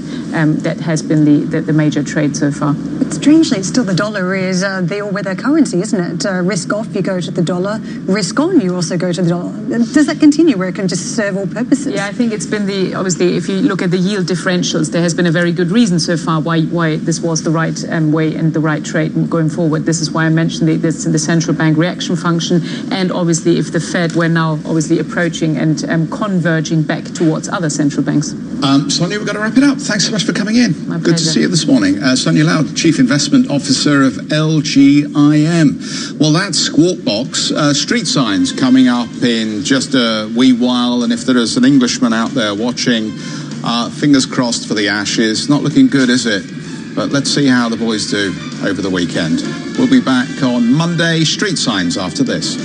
that has been the major trade so far. But strangely, still the dollar is the all-weather currency, isn't it? Risk off, you go to the dollar. Risk on, you also go to the dollar. Does that continue where it can just serve all purposes? Yeah, I think it's been obviously, if you look at the yield differentials, there has been a very good reason so far why this was the right way and the right trade going forward. This is why I mentioned the central bank reaction function, and obviously if the Fed were now obviously approaching and converging back towards other central banks. Sonia, we've got to wrap it up. Thanks so much for coming in. My Good pleasure. to see you this morning. Sonia Loud, Chief Investment Officer of LGIM. Well, that's Squawk Box. Street signs coming up in just a wee while, and if there is an Englishman out there watching, fingers crossed for the Ashes. Not looking good, is it? But let's see how the boys do over the weekend. We'll be back on Monday. Street signs after this.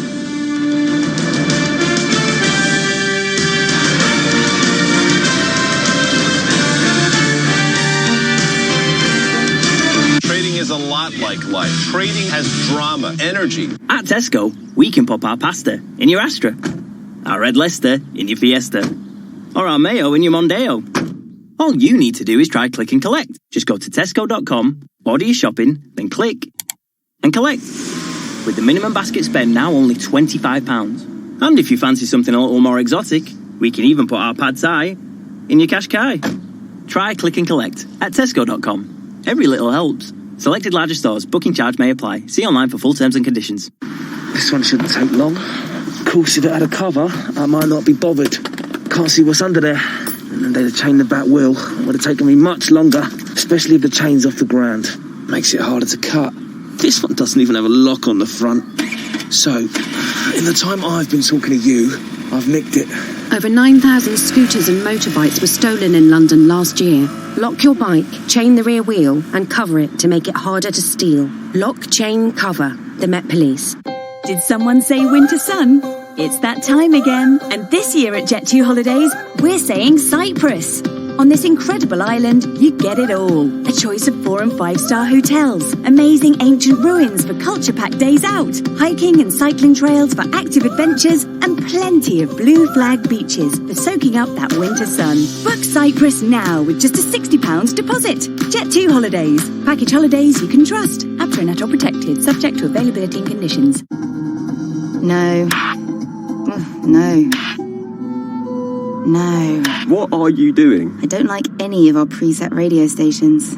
Trading is a lot like life. Trading has drama, energy. At Tesco, we can pop our pasta in your Astra, our red Leicester in your Fiesta, or our mayo in your Mondeo. All you need to do is try click and collect. Just go to tesco.com, order your shopping, then click and collect. With the minimum basket spend now only £25. And if you fancy something a little more exotic, we can even put our pad thai in your Qashqai. Try click and collect at tesco.com. Every little helps. Selected larger stores. Booking charge may apply. See online for full terms and conditions. This one shouldn't take long. Of course, if it had a cover, I might not be bothered. Can't see what's under there. And then they'd have chained the back wheel. It would have taken me much longer, especially if the chain's off the ground. Makes it harder to cut. This one doesn't even have a lock on the front. So, in the time I've been talking to you, I've nicked it. Over 9,000 scooters and motorbikes were stolen in London last year. Lock your bike, chain the rear wheel, and cover it to make it harder to steal. Lock, chain, cover. The Met Police. Did someone say winter sun? It's that time again. And this year at Jet2 Holidays, we're saying Cyprus. On this incredible island, you get it all. A choice of 4- and 5-star hotels, amazing ancient ruins for culture-packed days out, hiking and cycling trails for active adventures, and plenty of blue flag beaches for soaking up that winter sun. Book Cyprus now with just a £60 deposit. Jet2 Holidays. Package holidays you can trust. APRA net or protected, subject to availability and conditions. No. No. No. What are you doing? I don't like any of our preset radio stations.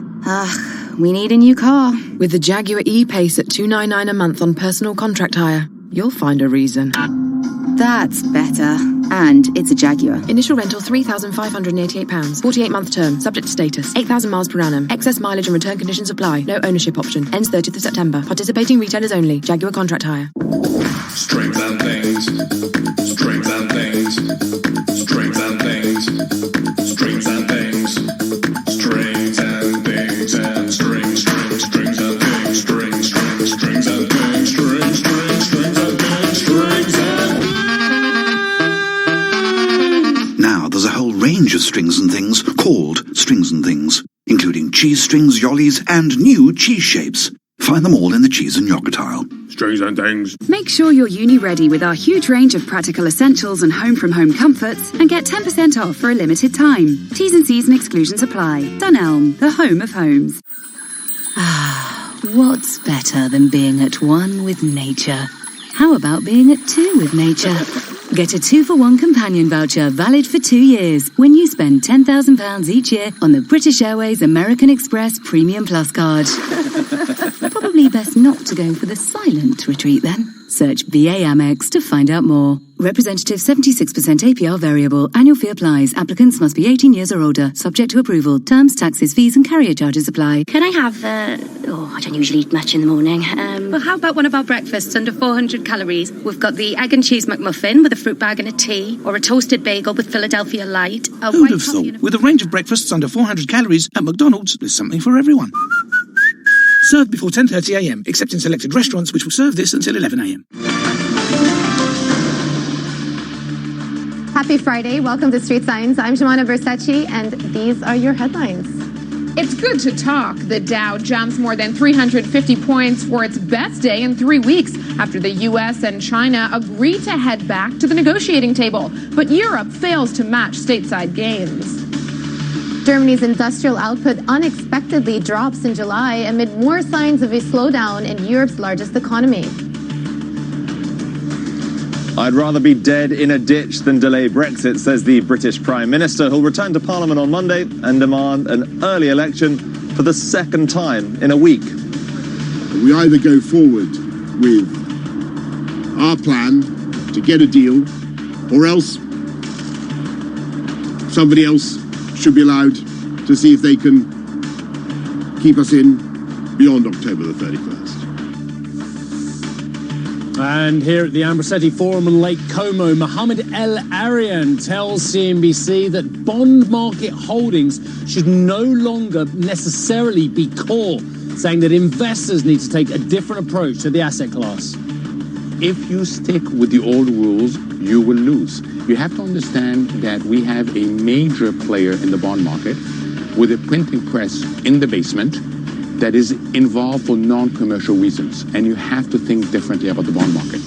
We need a new car. With the Jaguar E-Pace at $299 a month on personal contract hire, you'll find a reason. That's better. And it's a Jaguar. Initial rental £3,588. 48-month term, subject to status. 8,000 miles per annum. Excess mileage and return conditions apply. No ownership option. Ends 30th of September. Participating retailers only. Jaguar contract hire. Strength and things. Strength and things. Strength and things. Strength and things. Strings and things and strings, strings, strings and things. Strings, strings, strings and things. Strings, strings, strings and things. Strings and Now there's a whole range of strings and things called strings and things, including cheese strings, yollies, and new cheese shapes. Find them all in the cheese and yogurt aisle. Strings and things. Make sure you're uni-ready with our huge range of practical essentials and home-from-home comforts and get 10% off for a limited time. T's and C's and exclusions apply. Dunelm, the home of homes. What's better than being at one with nature? How about being at two with nature? Get a 2-for-1 companion voucher valid for 2 years when you spend £10,000 each year on the British Airways American Express Premium Plus card. Probably best not to go for the silent retreat then. Search BA Amex to find out more. Representative 76% APR variable. Annual fee applies. Applicants must be 18 years or older. Subject to approval. Terms, taxes, fees and carrier charges apply. Can I have, I don't usually eat much in the morning. Well, how about one of our breakfasts under 400 calories? We've got the egg and cheese McMuffin with a fruit bag and a tea, or a toasted bagel with Philadelphia Light. Who'd have thought? With a range of breakfasts under 400 calories at McDonald's, there's something for everyone. Served before 10:30 a.m, except in selected restaurants which will serve this until 11 a.m. Happy Friday. Welcome to Street Signs. I'm Shimona Versace, and these are your headlines. It's good to talk. The Dow jumps more than 350 points for its best day in 3 weeks after the U.S. and China agree to head back to the negotiating table. But Europe fails to match stateside gains. Germany's industrial output unexpectedly drops in July amid more signs of a slowdown in Europe's largest economy. I'd rather be dead in a ditch than delay Brexit, says the British Prime Minister, who'll return to Parliament on Monday and demand an early election for the second time in a week. We either go forward with our plan to get a deal, or else somebody else should be allowed to see if they can keep us in beyond October the 31st. And here at the Ambrosetti Forum on Lake Como, Mohammed El Arian tells CNBC that bond market holdings should no longer necessarily be core, saying that investors need to take a different approach to the asset class. If you stick with the old rules, you will lose. You have to understand that we have a major player in the bond market with a printing press in the basement that is involved for non-commercial reasons, and you have to think differently about the bond market.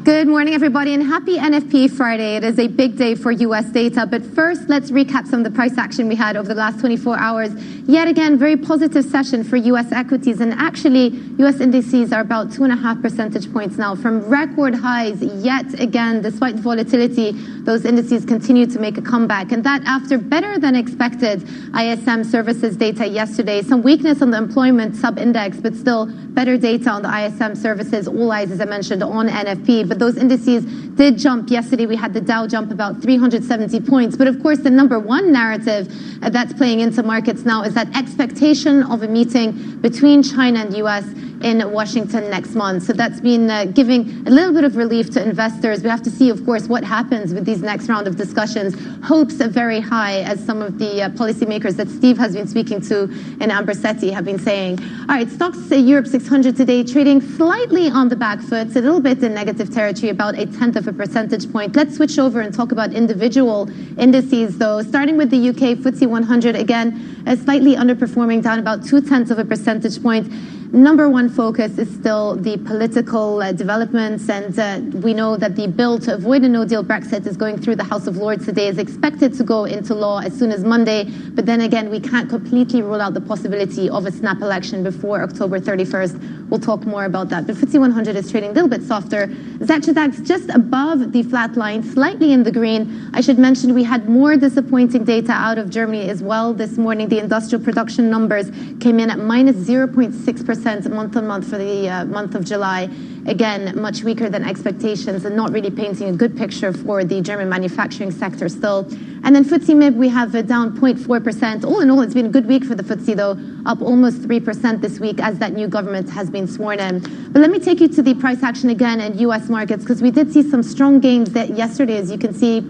Good morning, everybody, and happy NFP Friday. It is a big day for U.S. data, but first, let's recap some of the price action we had over the last 24 hours. Yet again, very positive session for U.S. equities, and actually, U.S. indices are about 2.5 percentage points now from record highs. Yet again, despite volatility, those indices continue to make a comeback, and that after better than expected ISM services data yesterday. Some weakness on the employment sub-index, but still better data on the ISM services. All eyes, as I mentioned, on NFP, but those indices did jump yesterday. We had the Dow jump about 370 points. But of course, the number one narrative that's playing into markets now is that expectation of a meeting between China and the U.S. in Washington next month. So that's been giving a little bit of relief to investors. We have to see, of course, what happens with these next round of discussions. Hopes are very high, as some of the policymakers that Steve has been speaking to and Ambersetti have been saying. All right, stocks Europe 600 today trading slightly on the back foot, a little bit in negative territory, about 0.1 of a percentage point. Let's switch over and talk about individual indices, though. Starting with the UK FTSE 100, again, slightly underperforming, down about 0.2 of a percentage point. Number one focus is still the political developments, and we know that the bill to avoid a no-deal Brexit is going through the House of Lords today, is expected to go into law as soon as Monday, but then again, we can't completely rule out the possibility of a snap election before October 31st. We'll talk more about that. But FTSE 100 is trading a little bit softer. Xetra just above the flat line, slightly in the green. I should mention we had more disappointing data out of Germany as well this morning. The industrial production numbers came in at minus 0.6% month-on-month for the month of July. Again, much weaker than expectations and not really painting a good picture for the German manufacturing sector still. And then FTSE MIB, we have down 0.4%. All in all, it's been a good week for the FTSE, though, up almost 3% this week as that new government has been sworn in. But let me take you to the price action again in U.S. markets, because we did see some strong gains yesterday, as you can see.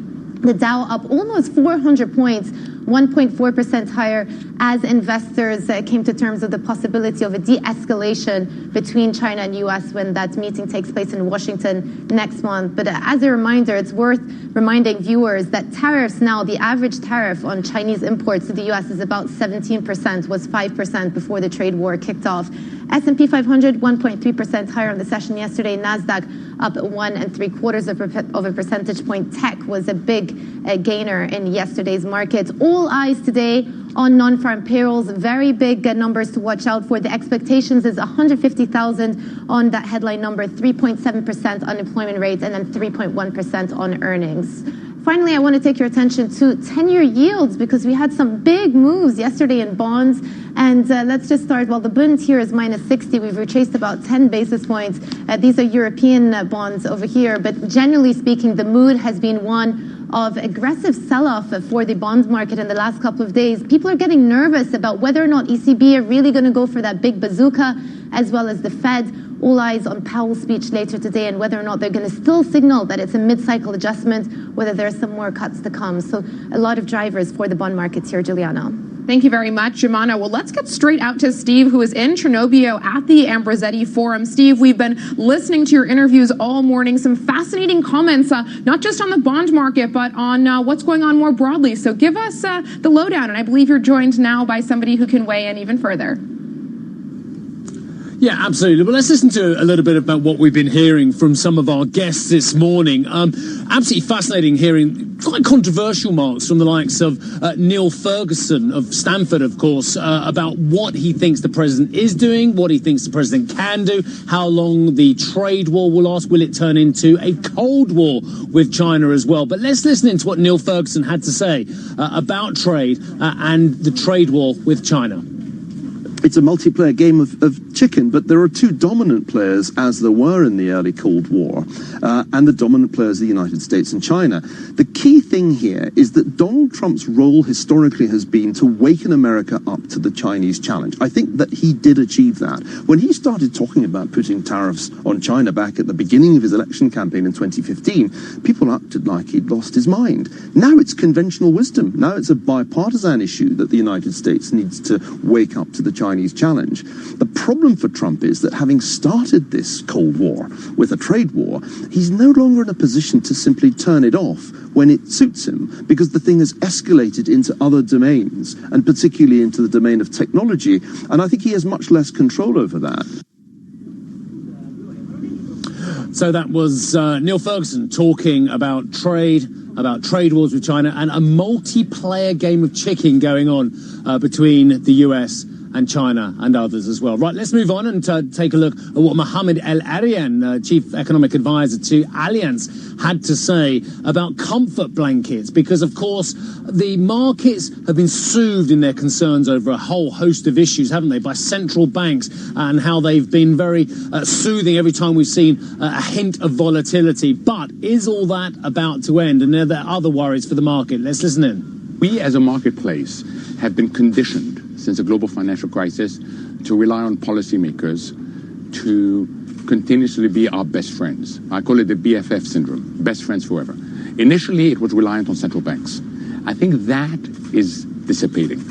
The Dow up almost 400 points, 1.4% higher, as investors came to terms with the possibility of a de-escalation between China and U.S. when that meeting takes place in Washington next month. But as a reminder, it's worth reminding viewers that tariffs now, the average tariff on Chinese imports to the U.S. is about 17%, was 5% before the trade war kicked off. S&P 500, 1.3% higher on the session yesterday. NASDAQ up 1.75 of a percentage point. Tech was a big gainer in yesterday's market. All eyes today on non-farm payrolls. Very big numbers to watch out for. The expectations is 150,000 on that headline number, 3.7% unemployment rate, and then 3.1% on earnings. Finally, I want to take your attention to 10-year yields, because we had some big moves yesterday in bonds. And let's just start. Well, the Bund here is minus 60. We've retraced about 10 basis points. These are European bonds over here. But generally speaking, the mood has been one of aggressive sell-off for the bond market in the last couple of days. People are getting nervous about whether or not ECB are really going to go for that big bazooka, as well as the Fed. All eyes on Powell's speech later today and whether or not they're going to still signal that it's a mid-cycle adjustment, whether there's some more cuts to come. So a lot of drivers for the bond markets here, Juliana. Thank you very much, Jumana. Well, let's get straight out to Steve, who is in Chernobyl at the Ambrosetti Forum. Steve, we've been listening to your interviews all morning. Some fascinating comments, not just on the bond market, but on what's going on more broadly. So give us the lowdown. And I believe you're joined now by somebody who can weigh in even further. Yeah, absolutely. Well, let's listen to a little bit about what we've been hearing from some of our guests this morning. Absolutely fascinating hearing quite controversial marks from the likes of Neil Ferguson of Stanford, of course, about what he thinks the president is doing, what he thinks the president can do, how long the trade war will last. Will it turn into a Cold War with China as well? But let's listen into what Neil Ferguson had to say about trade and the trade war with China. It's a multiplayer game of chicken, but there are two dominant players, as there were in the early Cold War, and the dominant players are the United States and China. The key thing here is that Donald Trump's role historically has been to waken America up to the Chinese challenge. I think that he did achieve that. When he started talking about putting tariffs on China back at the beginning of his election campaign in 2015, people acted like he'd lost his mind. Now it's conventional wisdom. Now it's a bipartisan issue that the United States needs to wake up to the Chinese challenge. The problem for Trump is that having started this Cold War with a trade war, he's no longer in a position to simply turn it off when it suits him, because the thing has escalated into other domains, and particularly into the domain of technology, and I think he has much less control over that. So that was Neil Ferguson talking about trade wars with China, and a multiplayer game of chicken going on between the US and China and others as well. Right, let's move on and take a look at what Mohammed El-Arian, Chief Economic Advisor to Allianz, had to say about comfort blankets, because, of course, the markets have been soothed in their concerns over a whole host of issues, haven't they, by central banks, and how they've been very soothing every time we've seen a hint of volatility. But is all that about to end? And are there other worries for the market? Let's listen in. We as a marketplace have been conditioned since the global financial crisis to rely on policymakers to continuously be our best friends. I call it the BFF syndrome, best friends forever. Initially, it was reliant on central banks. I think that is dissipating.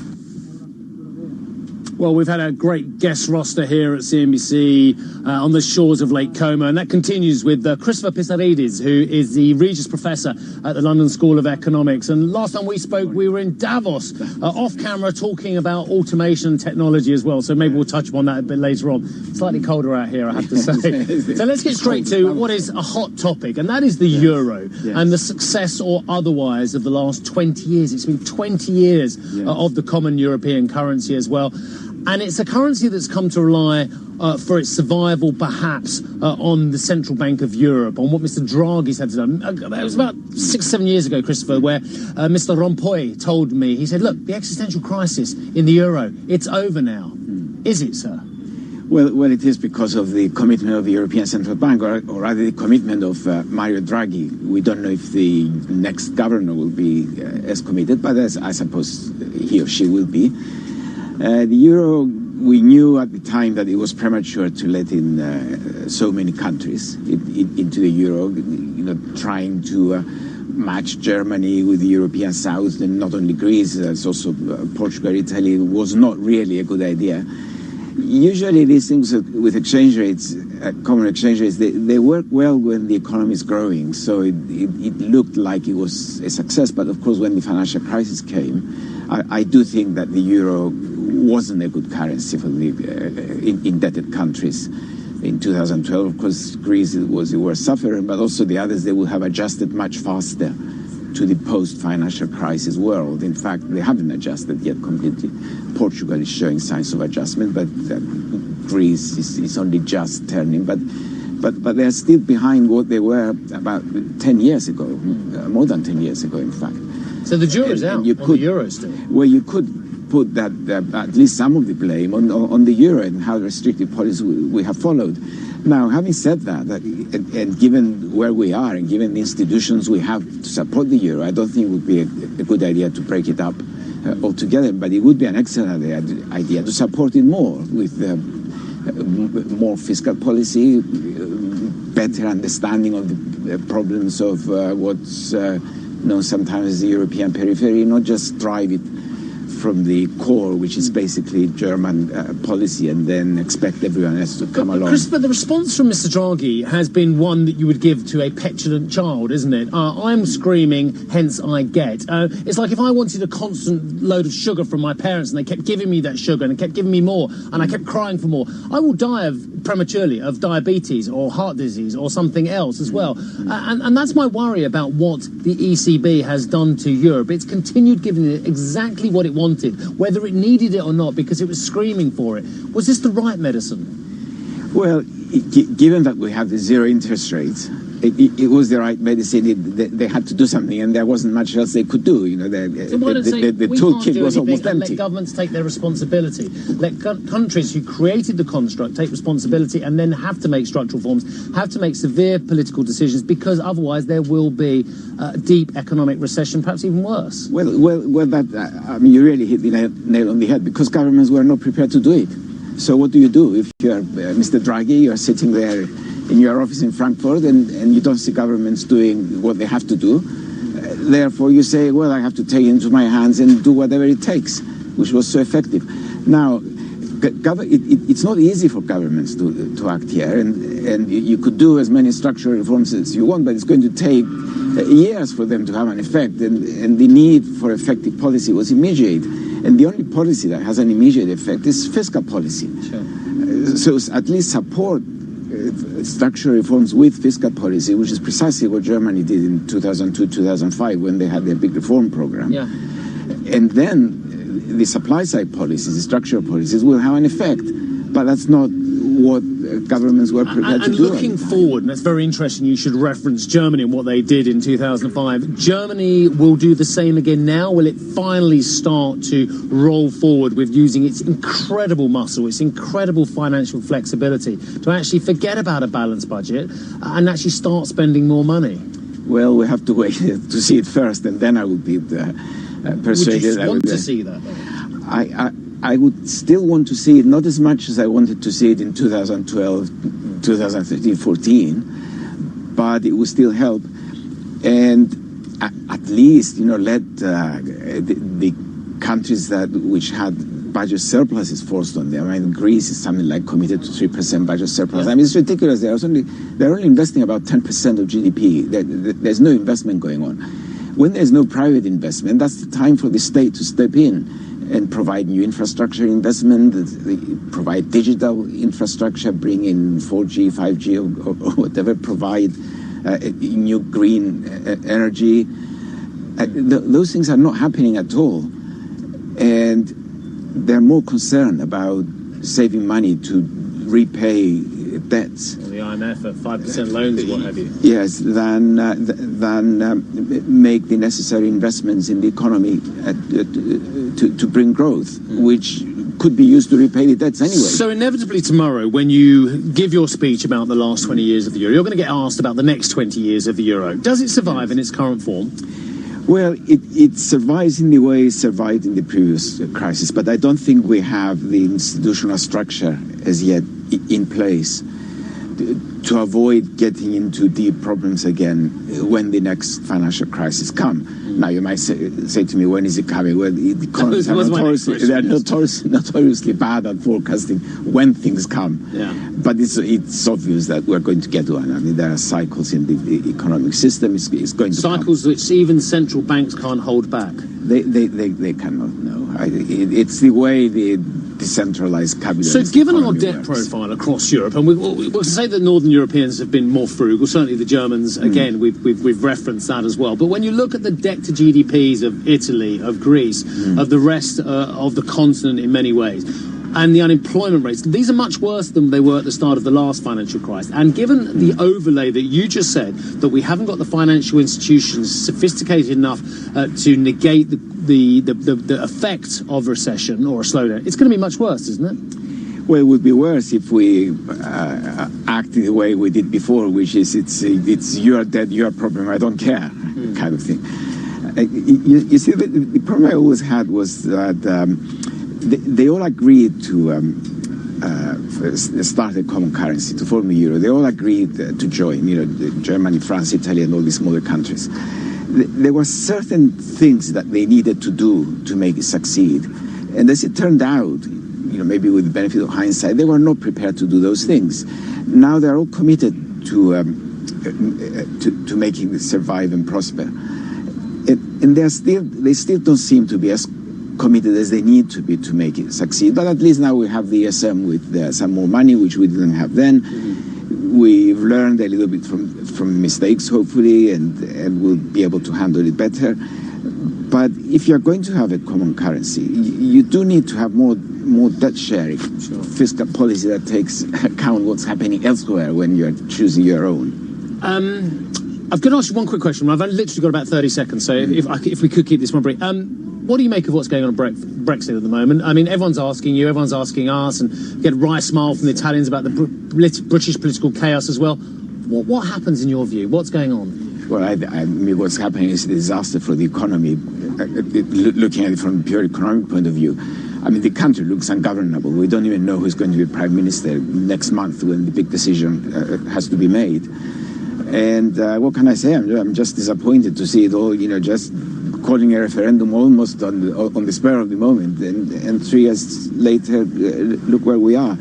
Well, we've had a great guest roster here at CNBC on the shores of Lake Como, and that continues with Christopher Pissarides, who is the Regis Professor at the London School of Economics. And last time we spoke, we were in Davos, off camera, talking about automation and technology as well. So maybe we'll touch upon that a bit later on. Slightly colder out here, I have to say. So let's get straight to what is a hot topic, and that is the euro and the success or otherwise of the last 20 years. It's been 20 years of the common European currency as well. And it's a currency that's come to rely for its survival, perhaps, on the Central Bank of Europe, on what Mr. Draghi's had to do. It was about 6 or 7 years ago, Christopher, where Mr. Rompuy told me, he said, look, the existential crisis in the euro, it's over now. Is it, sir? Well, it is because of the commitment of the European Central Bank, or rather the commitment of Mario Draghi. We don't know if the next governor will be as committed, but I suppose he or she will be. The euro, we knew at the time that it was premature to let in so many countries into the euro, trying to match Germany with the European South, and not only Greece, it's also Portugal, Italy, was not really a good idea. Usually these things with exchange rates, common exchange rates, they work well when the economy is growing. So it looked like it was a success. But of course, when the financial crisis came, I do think that the euro wasn't a good currency for the indebted countries. In 2012, of course, Greece was the worst sufferer, but also the others, they would have adjusted much faster to the post-financial crisis world. In fact, they haven't adjusted yet completely. Portugal is showing signs of adjustment, but Greece is only just turning. But they're still behind what they were about 10 years ago, more than 10 years ago, in fact. So the jury's out on the euro still? Well, you could put that at least some of the blame on the euro and how restrictive policy we have followed. Now, having said that, and given where we are and given the institutions we have to support the euro, I don't think it would be a good idea to break it up altogether, but it would be an excellent idea to support it more with more fiscal policy, better understanding of the problems of what's known sometimes as the European periphery, not just drive it from the core, which is basically German policy, and then expect everyone else to come along. Christopher, the response from Mr. Draghi has been one that you would give to a petulant child, isn't it? I'm screaming, hence I get. It's like if I wanted a constant load of sugar from my parents and they kept giving me that sugar and they kept giving me more and I kept crying for more, I will die prematurely of diabetes or heart disease or something else as well. And that's my worry about what the ECB has done to Europe. It's continued giving it exactly what it wanted, whether it needed it or not, because it was screaming for it. Was this the right medicine? Well, given that we have the zero interest rates, it was the right medicine. They had to do something, and there wasn't much else they could do. The toolkit was almost empty. Let governments take their responsibility. Let countries who created the construct take responsibility, and then have to make structural reforms, have to make severe political decisions, because otherwise there will be deep economic recession, perhaps even worse. Well, you really hit the nail on the head, because governments were not prepared to do it. So what do? If you're Mr. Draghi, you're sitting there in your office in Frankfurt and you don't see governments doing what they have to do. Therefore, you say, well, I have to take it into my hands and do whatever it takes, which was so effective. Now, it's not easy for governments to act here, and you could do as many structural reforms as you want, but it's going to take years for them to have an effect, and the need for effective policy was immediate. And the only policy that has an immediate effect is fiscal policy. Sure. So at least support structural reforms with fiscal policy, which is precisely what Germany did in 2002-2005 when they had their big reform program. Yeah. And then the supply side policies, the structural policies, will have an effect. But that's not what governments were prepared to do. And looking forward, and that's very interesting, you should reference Germany and what they did in 2005. Germany will do the same again now. Will it finally start to roll forward with using its incredible muscle, its incredible financial flexibility to actually forget about a balanced budget and actually start spending more money? Well, we have to wait to see it first, and then I would be persuaded. Would you want to see that? I would still want to see it, not as much as I wanted to see it in 2012, 2013, 14, but it would still help. And at least, let the countries which had budget surpluses forced on them. I mean, Greece is something like committed to 3% budget surplus. I mean, it's ridiculous. They're only investing about 10% of GDP. There's no investment going on. When there's no private investment, that's the time for the state to step in and provide new infrastructure investment, provide digital infrastructure, bring in 4G, 5G, or whatever, provide new green energy. Those things are not happening at all. And they're more concerned about saving money to repay debts. Well, the IMF at 5% loans, what have you? Yes, than make the necessary investments in the economy to bring growth, which could be used to repay the debts anyway. So inevitably tomorrow, when you give your speech about the last 20 years of the euro, you're going to get asked about the next 20 years of the euro. Does it survive in its current form? Well, it survives in the way it survived in the previous crisis, but I don't think we have the institutional structure as yet in place to avoid getting into deep problems again when the next financial crisis come. Now, you might say to me, when is it coming? Well, the economists are notoriously bad at forecasting when things come. Yeah. But it's obvious that we're going to get one. I mean, there are cycles in the economic system. It's going to cycles come. Which even central banks can't hold back. They cannot. No, it's the way the decentralized capitalism. So, given our debt profile across Europe, and we'll say that Northern Europeans have been more frugal. Certainly, the Germans. Again, we've referenced that as well. But when you look at the debt to GDPs of Italy, of Greece, of the rest of the continent in many ways, and the unemployment rates, these are much worse than they were at the start of the last financial crisis. And given the overlay that you just said, that we haven't got the financial institutions sophisticated enough to negate the effect of recession or a slowdown, it's going to be much worse, isn't it? Well, it would be worse if we acted the way we did before, which is it's your debt, your problem, I don't care, kind of thing. You see, the problem I always had was that they all agreed to start a common currency, to form the euro. They all agreed to join, Germany, France, Italy, and all these smaller countries. There were certain things that they needed to do to make it succeed. And as it turned out, maybe with the benefit of hindsight, they were not prepared to do those things. Now they're all committed to making it survive and prosper. And they still don't seem to be as committed as they need to be to make it succeed. But at least now we have the ESM with some more money, which we didn't have then. We've learned a little bit from mistakes, hopefully, and we'll be able to handle it better. But if you're going to have a common currency, you do need to have more debt sharing, fiscal policy that takes account what's happening elsewhere when you're choosing your own. I've got to ask you one quick question. I've literally got about 30 seconds, so if we could keep this one brief. What do you make of what's going on Brexit at the moment? I mean, everyone's asking you, everyone's asking us, and you get a wry smile from the Italians about the British political chaos as well. What happens in your view? What's going on? Well, I mean, what's happening is a disaster for the economy. Looking at it from a pure economic point of view, I mean, the country looks ungovernable. We don't even know who's going to be Prime Minister next month when the big decision has to be made. And what can I say? I'm just disappointed to see it all, just calling a referendum almost on the spur of the moment. And 3 years later, look where we are.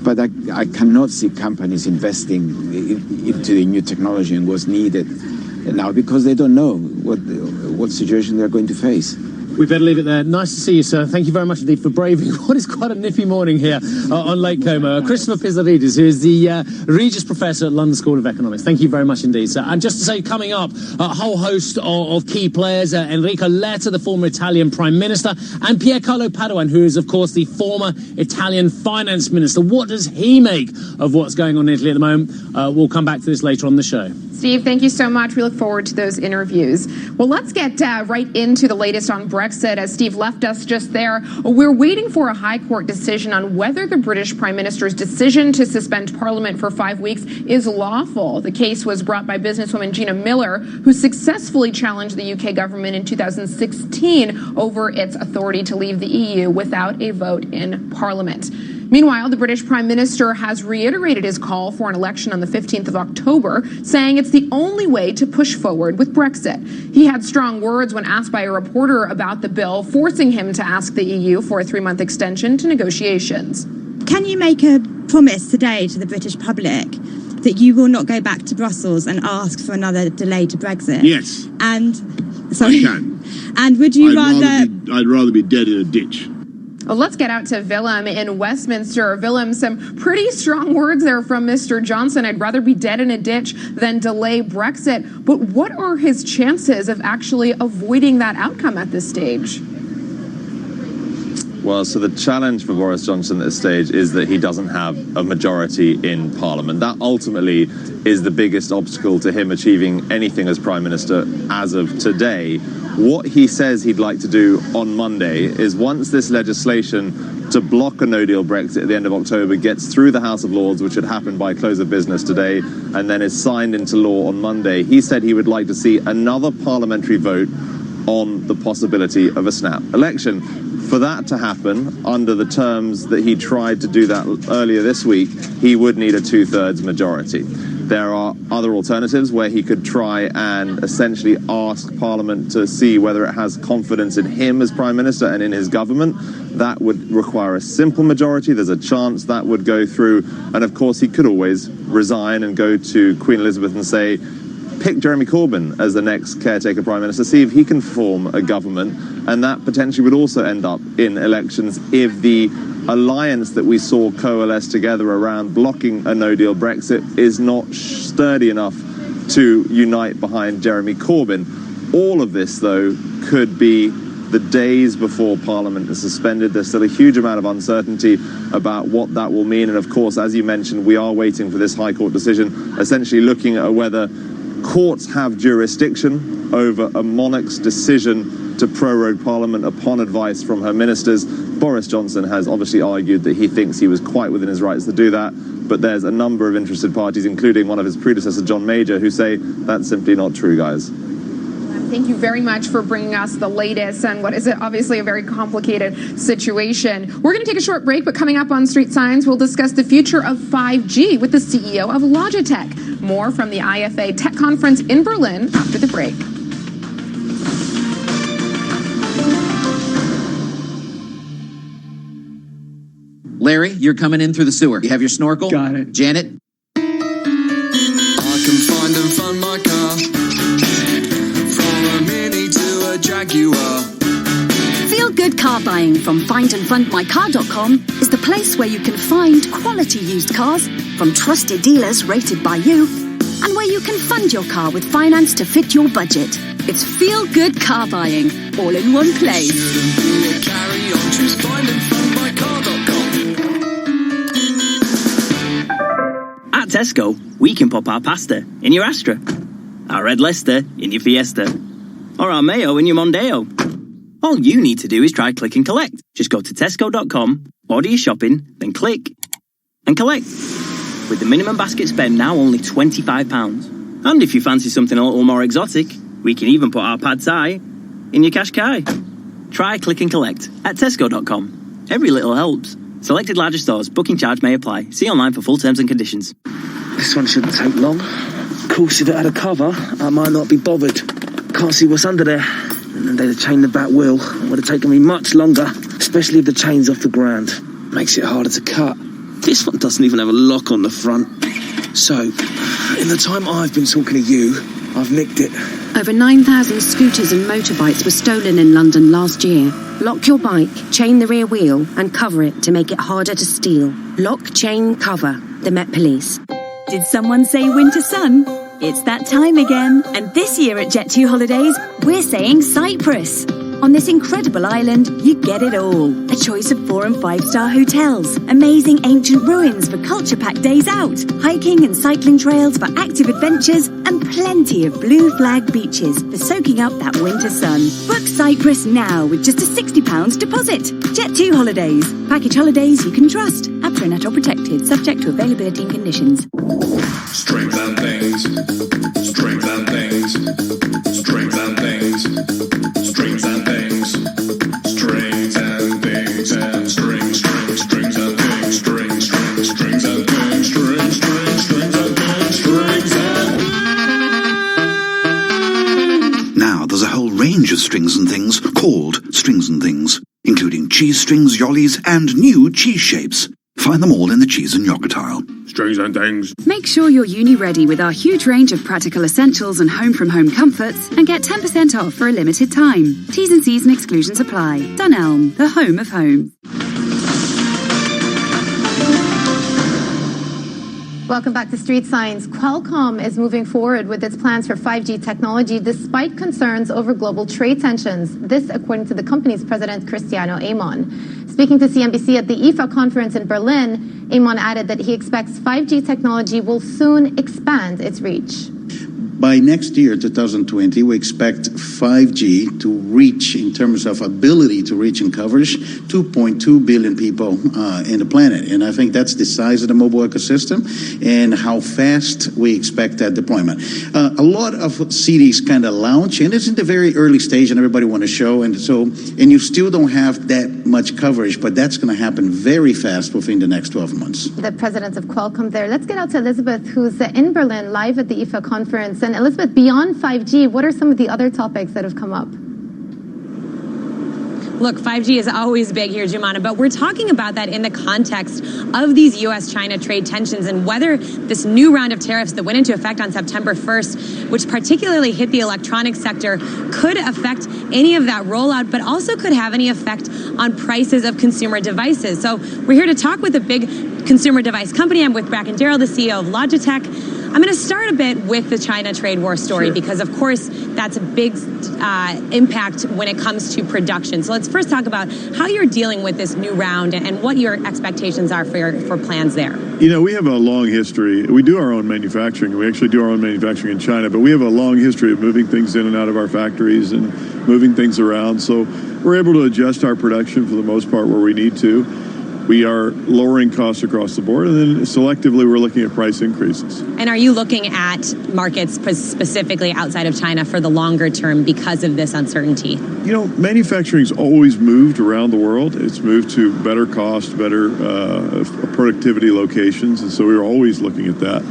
But I cannot see companies investing into the new technology and what's needed now because they don't know what situation they're going to face. We better leave it there. Nice to see you, sir. Thank you very much indeed for braving what is quite a nippy morning here on Lake Como. Christopher Pizzarides, who is the Regis Professor at London School of Economics. Thank you very much indeed, sir. And just to say, coming up, a whole host of key players, Enrico Letta, the former Italian Prime Minister, and Piercarlo Padoan, who is, of course, the former Italian Finance Minister. What does he make of what's going on in Italy at the moment? We'll come back to this later on the show. Steve, thank you so much. We look forward to those interviews. Well, let's get right into the latest on Brexit. Brexit. As Steve left us just there, we're waiting for a High Court decision on whether the British Prime Minister's decision to suspend Parliament for 5 weeks is lawful. The case was brought by businesswoman Gina Miller, who successfully challenged the UK government in 2016 over its authority to leave the EU without a vote in Parliament. Meanwhile, the British Prime Minister has reiterated his call for an election on the 15th of October, saying it's the only way to push forward with Brexit. He had strong words when asked by a reporter about the bill, forcing him to ask the EU for a 3-month extension to negotiations. Can you make a promise today to the British public that you will not go back to Brussels and ask for another delay to Brexit? Yes. And I can. And would you I'd rather be dead in a ditch. Well, let's get out to Willem in Westminster. Willem, some pretty strong words there from Mr. Johnson. I'd rather be dead in a ditch than delay Brexit. But what are his chances of actually avoiding that outcome at this stage? Well, so the challenge for Boris Johnson at this stage is that he doesn't have a majority in Parliament. That ultimately is the biggest obstacle to him achieving anything as Prime Minister as of today. What he says he'd like to do on Monday is once this legislation to block a no-deal Brexit at the end of October gets through the House of Lords, which should happen by close of business today, and then is signed into law on Monday, he said he would like to see another parliamentary vote on the possibility of a snap election. For that to happen, under the terms that he tried to do that earlier this week, he would need a 2/3 majority. There are other alternatives where he could try and essentially ask Parliament to see whether it has confidence in him as Prime Minister and in his government. That would require a simple majority. There's a chance that would go through. And of course, he could always resign and go to Queen Elizabeth and say, pick Jeremy Corbyn as the next caretaker Prime Minister, see if he can form a government, and that potentially would also end up in elections if the alliance that we saw coalesce together around blocking a no-deal Brexit is not sturdy enough to unite behind Jeremy Corbyn. All of this, though, could be the days before Parliament is suspended. There's still a huge amount of uncertainty about what that will mean, and of course, as you mentioned, we are waiting for this High Court decision, essentially looking at whether courts have jurisdiction over a monarch's decision to prorogue Parliament upon advice from her ministers. Boris Johnson has obviously argued that he thinks he was quite within his rights to do that, but there's a number of interested parties, including one of his predecessors, John Major, who say that's simply not true, guys. Thank you very much for bringing us the latest on what is obviously a very complicated situation. We're going to take a short break, but coming up on Street Signs, we'll discuss the future of 5G with the CEO of Logitech. More from the IFA Tech Conference in Berlin after the break. Larry, you're coming in through the sewer. You have your snorkel? Got it. Janet? I can find and fund my car, from a Mini to a Jaguar. Feel good car buying from findandfundmycar.com is the place where you can find quality used cars from trusted dealers rated by you, and where you can fund your car with finance to fit your budget. It's feel good car buying, all in one place. Shouldn't be a carry on, choose findandfundmycar.com. At Tesco, we can pop our pasta in your Astra, our red Leicester in your Fiesta, or our mayo in your Mondeo. All you need to do is try click and collect. Just go to tesco.com, order your shopping, then click and collect. With the minimum basket spend now only £25. And if you fancy something a little more exotic, we can even put our pad thai in your Qashqai. Try click and collect at tesco.com. Every little helps. Selected larger stores. Booking charge may apply. See online for full terms and conditions. This one shouldn't take long. Of course, if it had a cover, I might not be bothered. Can't see what's under there. And then they'd have chained the back wheel. It would have taken me much longer, especially if the chain's off the ground. Makes it harder to cut. This one doesn't even have a lock on the front. So, in the time I've been talking to you, I've nicked it. Over 9,000 scooters and motorbikes were stolen in London last year. Lock your bike, chain the rear wheel, and cover it to make it harder to steal. Lock, chain, cover. The Met Police. Did someone say winter sun? It's that time again, and this year at Jet2 Holidays, we're saying Cyprus. On this incredible island, you get it all. A choice of 4- and 5-star hotels, amazing ancient ruins for culture-packed days out, hiking and cycling trails for active adventures, and plenty of blue flag beaches for soaking up that winter sun. Book Cyprus now with just a £60 deposit. Jet2 Holidays. Package holidays you can trust. APRA or protected, subject to availability and conditions. Strength and things. Strength and things. Strength and things. Strings and things. Strings and things and strings, strings, strings and things. Strings, strings, strings and things. Strings, strings, strings and things. Strings and... Now there's a whole range of strings and things called strings and things, including cheese strings, yollies, and new cheese shapes. Find them all in the cheese and yogurt aisle. Strings and things. Make sure you're uni-ready with our huge range of practical essentials and home-from-home comforts and get 10% off for a limited time. T's and C's and exclusions apply. Dunelm, the home of homes. Welcome back to Street Signs. Qualcomm is moving forward with its plans for 5G technology despite concerns over global trade tensions. This according to the company's president, Cristiano Amon. Speaking to CNBC at the IFA conference in Berlin, Amon added that he expects 5G technology will soon expand its reach. By next year, 2020, we expect 5G to reach, in terms of ability to reach and coverage, 2.2 billion people in the planet. And I think that's the size of the mobile ecosystem and how fast we expect that deployment. A lot of cities kind of launch, and it's in the very early stage, and everybody want to show. And you still don't have that much coverage, but that's going to happen very fast within the next 12 months. The president of Qualcomm there. Let's get out to Elizabeth, who's in Berlin live at the IFA conference. And Elizabeth, beyond 5G, what are some of the other topics that have come up? Look, 5G is always big here, Jumana, but we're talking about that in the context of these U.S.-China trade tensions and whether this new round of tariffs that went into effect on September 1st, which particularly hit the electronics sector, could affect any of that rollout, but also could have any effect on prices of consumer devices. So we're here to talk with a big consumer device company. I'm with Bracken Darrell, the CEO of Logitech. I'm going to start a bit with the China trade war story because, of course, that's a big impact when it comes to production. So let's first talk about how you're dealing with this new round and what your expectations are for plans there. You know, we have a long history. We do our own manufacturing. We actually do our own manufacturing in China, but we have a long history of moving things in and out of our factories and moving things around. So we're able to adjust our production for the most part where we need to. We are lowering costs across the board, and then selectively we're looking at price increases. And are you looking at markets specifically outside of China for the longer term because of this uncertainty? You know, manufacturing's always moved around the world. It's moved to better cost, better productivity locations, and so we're always looking at that.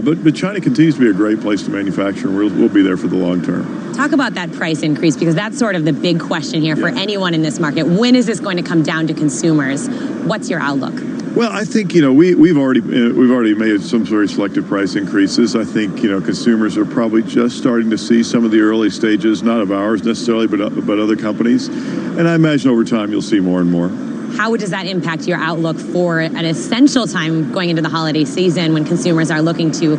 But China continues to be a great place to manufacture, and we'll be there for the long term. Talk about that price increase, because that's sort of the big question here for anyone in this market. When is this going to come down to consumers? What's your outlook? Well, I think, you know, we've already made some very selective price increases. I think, you know, consumers are probably just starting to see some of the early stages, not of ours necessarily, but other companies. And I imagine over time you'll see more and more. How does that impact your outlook for an essential time going into the holiday season when consumers are looking to,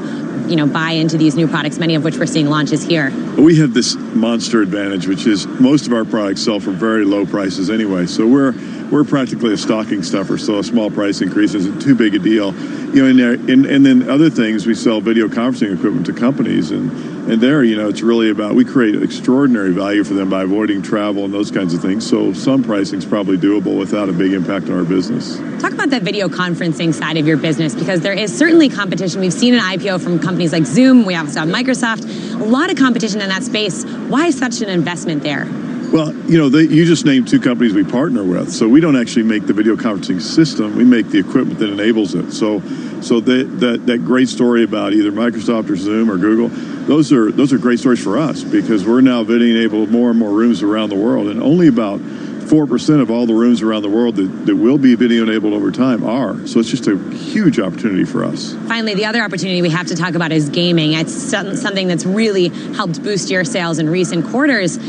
you know, buy into these new products, many of which we're seeing launches here? We have this monster advantage, which is most of our products sell for very low prices anyway. So we're practically a stocking stuffer, so a small price increase isn't too big a deal. You know, and then other things, we sell video conferencing equipment to companies, and there, you know, it's really about, we create extraordinary value for them by avoiding travel and those kinds of things. So some pricing is probably doable without a big impact on our business. Talk about that video conferencing side of your business, because there is certainly competition. We've seen an IPO from companies like Zoom. We also have Microsoft. A lot of competition in that space. Why such an investment there? Well, you know, you just named two companies we partner with. So we don't actually make the video conferencing system. We make the equipment that enables it. So that great story about either Microsoft or Zoom or Google, those are great stories for us, because we're now video enabled more and more rooms around the world, and only about 4% of all the rooms around the world that will be video enabled over time are. So it's just a huge opportunity for us. Finally, the other opportunity we have to talk about is gaming. It's something that's really helped boost your sales in recent quarters.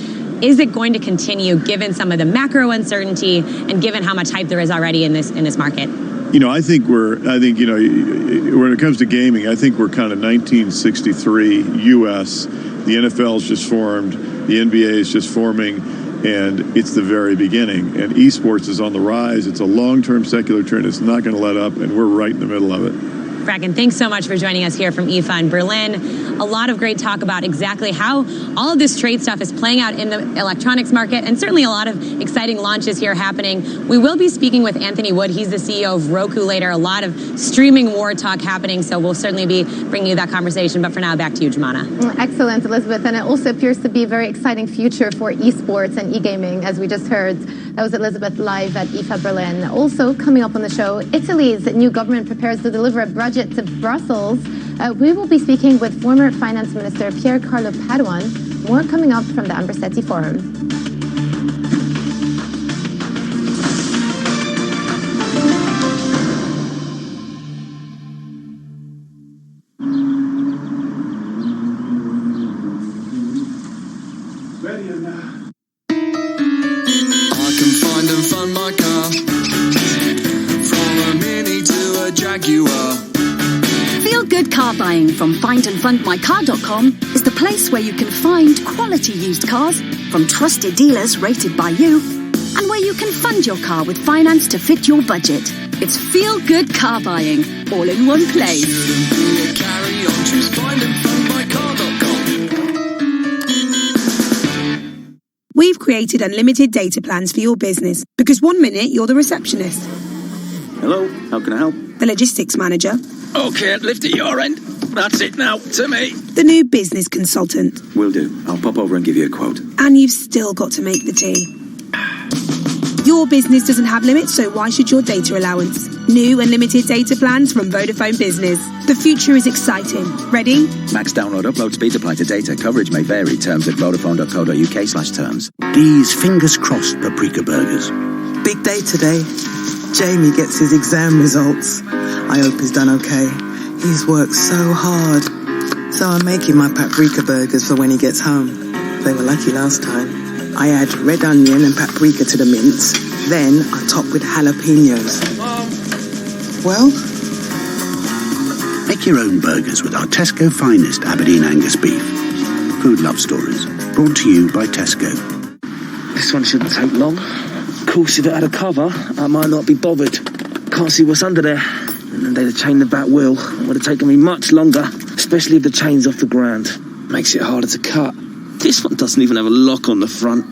Is it going to continue given some of the macro uncertainty and given how much hype there is already in this market? You know, I think you know, when it comes to gaming, I think we're kind of 1963 U.S. The NFL's just formed, the NBA is just forming. And it's the very beginning. And esports is on the rise. It's a long-term secular trend. It's not going to let up, and we're right in the middle of it. Bracken, thanks so much for joining us here from IFA in Berlin. A lot of great talk about exactly how all of this trade stuff is playing out in the electronics market, and certainly a lot of exciting launches here happening. We will be speaking with Anthony Wood. He's the CEO of Roku later. A lot of streaming war talk happening, so we'll certainly be bringing you that conversation. But for now, back to you, Jumana. Excellent, Elizabeth. And it also appears to be a very exciting future for esports and e-gaming, as we just heard. That was Elizabeth live at IFA Berlin. Also coming up on the show, Italy's new government prepares to deliver a budget to Brussels. We will be speaking with former Finance Minister Pier Carlo Padoan. More coming up from the Ambrosetti Forum. I can find and fund my car, from a Mini to a Jaguar. Feel good car buying from findandfundmycar.com is the place where you can find quality used cars from trusted dealers rated by you, and where you can fund your car with finance to fit your budget. It's feel good car buying all in one place. Shouldn't be a carry on, choose findandfundmycar.com. We've created unlimited data plans for your business because 1 minute you're the receptionist, Hello, how can I help? the logistics manager, Okay, lift at your end. That's it now, to me. the new business consultant, Will do. I'll pop over and give you a quote. and you've still got to make the tea. Your business doesn't have limits, so why should your data allowance? New unlimited data plans from Vodafone Business. The future is exciting. Ready? Max download, upload speed apply to data. Coverage may vary. Terms at vodafone.co.uk/terms. These fingers crossed paprika burgers. Big day today. Jamie gets his exam results. I hope he's done okay. He's worked so hard. So I'm making my paprika burgers for when he gets home. They were lucky last time. I add red onion and paprika to the mince. Then I top with jalapenos. Well, Make your own burgers with our Tesco finest Aberdeen Angus beef. Food love stories. Brought to you by Tesco. This one shouldn't take long. Of course, if it had a cover, I might not be bothered. Can't see what's under there. And then they'd have chained the back wheel. It would have taken me much longer, especially if the chain's off the ground. Makes it harder to cut. This one doesn't even have a lock on the front.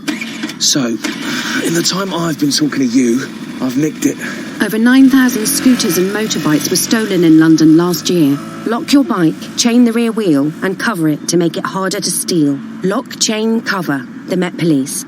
So, in the time I've been talking to you, I've nicked it. Over 9,000 scooters and motorbikes were stolen in London last year. Lock your bike, chain the rear wheel, and cover it to make it harder to steal. Lock, chain, cover. The Met Police.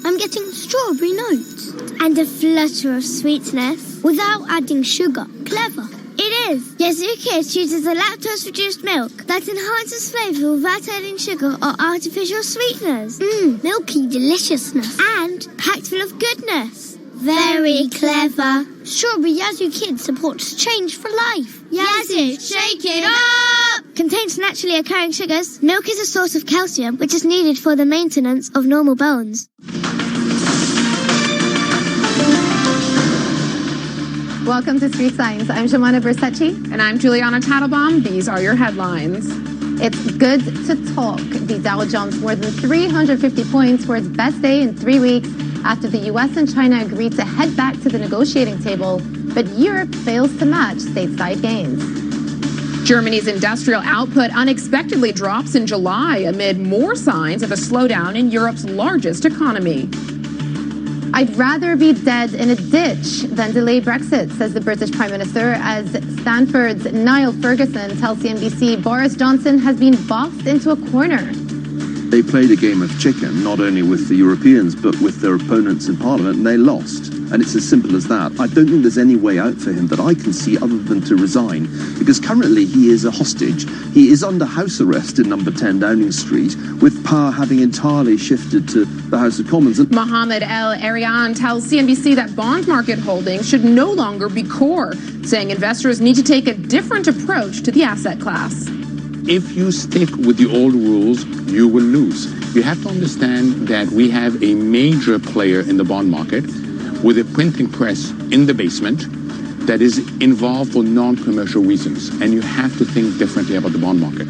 I'm getting strawberry notes and a flutter of sweetness without adding sugar. Clever. It is. Yazoo Kids uses a lactose-reduced milk that enhances flavour without adding sugar or artificial sweeteners. Milky deliciousness and packed full of goodness. Very clever. Strawberry Yazoo Kids supports change for life. Yazoo, shake it up! Contains naturally occurring sugars. Milk is a source of calcium, which is needed for the maintenance of normal bones. Welcome to Street Signs. I'm Jumana Bersecci. And I'm Juliana Tattlebaum. These are your headlines. It's good to talk. The Dow jumps more than 350 points for its best day in 3 weeks after the US and China agreed to head back to the negotiating table, but Europe fails to match stateside gains. Germany's industrial output unexpectedly drops in July amid more signs of a slowdown in Europe's largest economy. I'd rather be dead in a ditch than delay Brexit, says the British Prime Minister, as Stanford's Niall Ferguson tells CNBC Boris Johnson has been boxed into a corner. They played a game of chicken, not only with the Europeans, but with their opponents in Parliament, and they lost. And it's as simple as that. I don't think there's any way out for him that I can see other than to resign, because currently he is a hostage. He is under house arrest in number 10 Downing Street, with power having entirely shifted to the House of Commons. Mohamed El Arian tells CNBC that bond market holdings should no longer be core, saying investors need to take a different approach to the asset class. If you stick with the old rules, you will lose. You have to understand that we have a major player in the bond market with a printing press in the basement that is involved for non-commercial reasons. And you have to think differently about the bond market.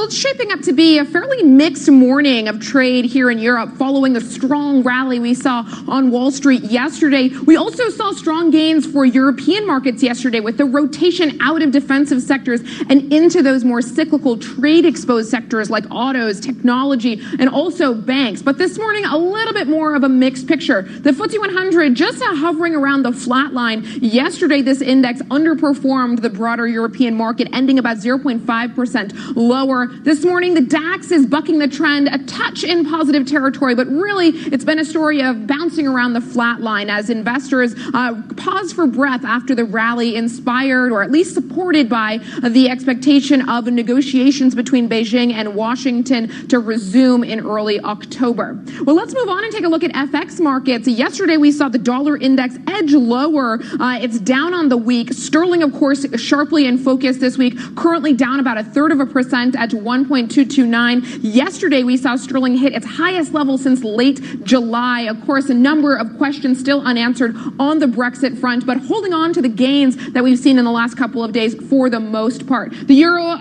Well, it's shaping up to be a fairly mixed morning of trade here in Europe following the strong rally we saw on Wall Street yesterday. We also saw strong gains for European markets yesterday with the rotation out of defensive sectors and into those more cyclical trade-exposed sectors like autos, technology, and also banks. But this morning, a little bit more of a mixed picture. The FTSE 100 just hovering around the flat line. Yesterday, this index underperformed the broader European market, ending about 0.5% lower. This morning, the DAX is bucking the trend, a touch in positive territory, but really it's been a story of bouncing around the flat line as investors pause for breath after the rally, inspired or at least supported by the expectation of negotiations between Beijing and Washington to resume in early October. Well, let's move on and take a look at FX markets. Yesterday, we saw the dollar index edge lower. It's down on the week. Sterling, of course, sharply in focus this week, currently down about 1/3% at 1.229. Yesterday, we saw sterling hit its highest level since late July. Of course, a number of questions still unanswered on the Brexit front, but holding on to the gains that we've seen in the last couple of days for the most part. The euro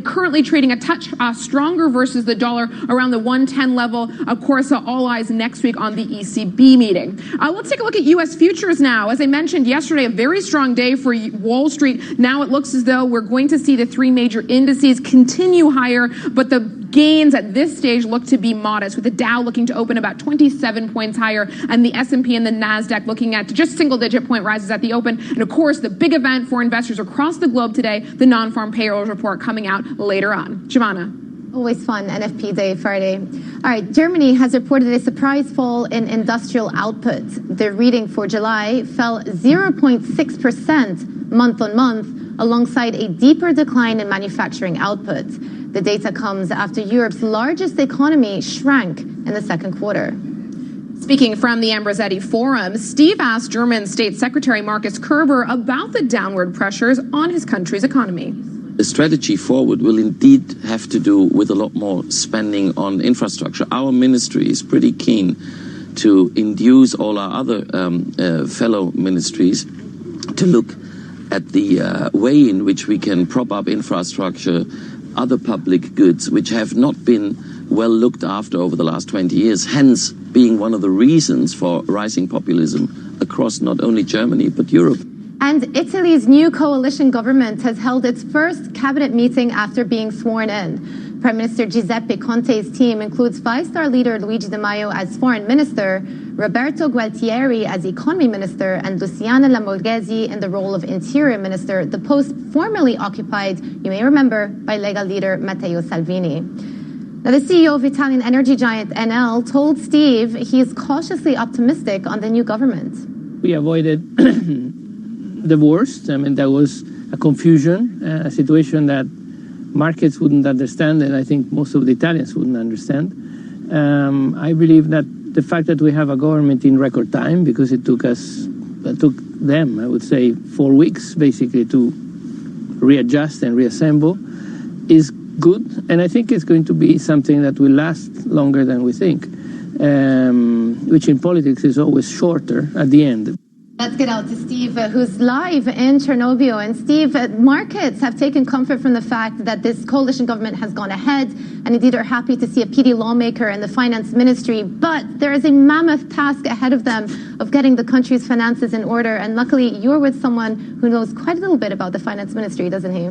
currently trading a touch stronger versus the dollar around the 110 level. Of course, all eyes next week on the ECB meeting. Let's take a look at U.S. futures now. As I mentioned yesterday, a very strong day for Wall Street. Now it looks as though we're going to see the three major indices continue higher, but the gains at this stage look to be modest, with the Dow looking to open about 27 points higher and the S&P and the NASDAQ looking at just single-digit point rises at the open. And of course, the big event for investors across the globe today, the non-farm payrolls report coming out later on. Shivana. Always fun, NFP Day Friday. All right, Germany has reported a surprise fall in industrial output. The reading for July fell 0.6% month on month, alongside a deeper decline in manufacturing output. The data comes after Europe's largest economy shrank in the second quarter. Speaking from the Ambrosetti Forum, Steve asked German State Secretary Markus Kerber about the downward pressures on his country's economy. The strategy forward will indeed have to do with a lot more spending on infrastructure. Our ministry is pretty keen to induce all our other fellow ministries to look at the way in which we can prop up infrastructure, other public goods, which have not been well looked after over the last 20 years, hence being one of the reasons for rising populism across not only Germany, but Europe. And Italy's new coalition government has held its first cabinet meeting after being sworn in. Prime Minister Giuseppe Conte's team includes five-star leader Luigi Di Maio as foreign minister, Roberto Gualtieri as economy minister, and Luciana Lamborghese in the role of interior minister, the post formerly occupied, you may remember, by Lega leader Matteo Salvini. Now, the CEO of Italian energy giant Enel told Steve he is cautiously optimistic on the new government. We avoided the worst. I mean, there was a confusion, a situation that markets wouldn't understand, and I think most of the Italians wouldn't understand. I believe that the fact that we have a government in record time, because it took them, I would say, 4 weeks basically to readjust and reassemble, is good, and I think it's going to be something that will last longer than we think, which in politics is always shorter at the end. Let's get out to Steve, who's live in Chernobyl. And Steve, markets have taken comfort from the fact that this coalition government has gone ahead, and indeed are happy to see a PD lawmaker in the finance ministry. But there is a mammoth task ahead of them of getting the country's finances in order. And luckily, you're with someone who knows quite a little bit about the finance ministry, doesn't he?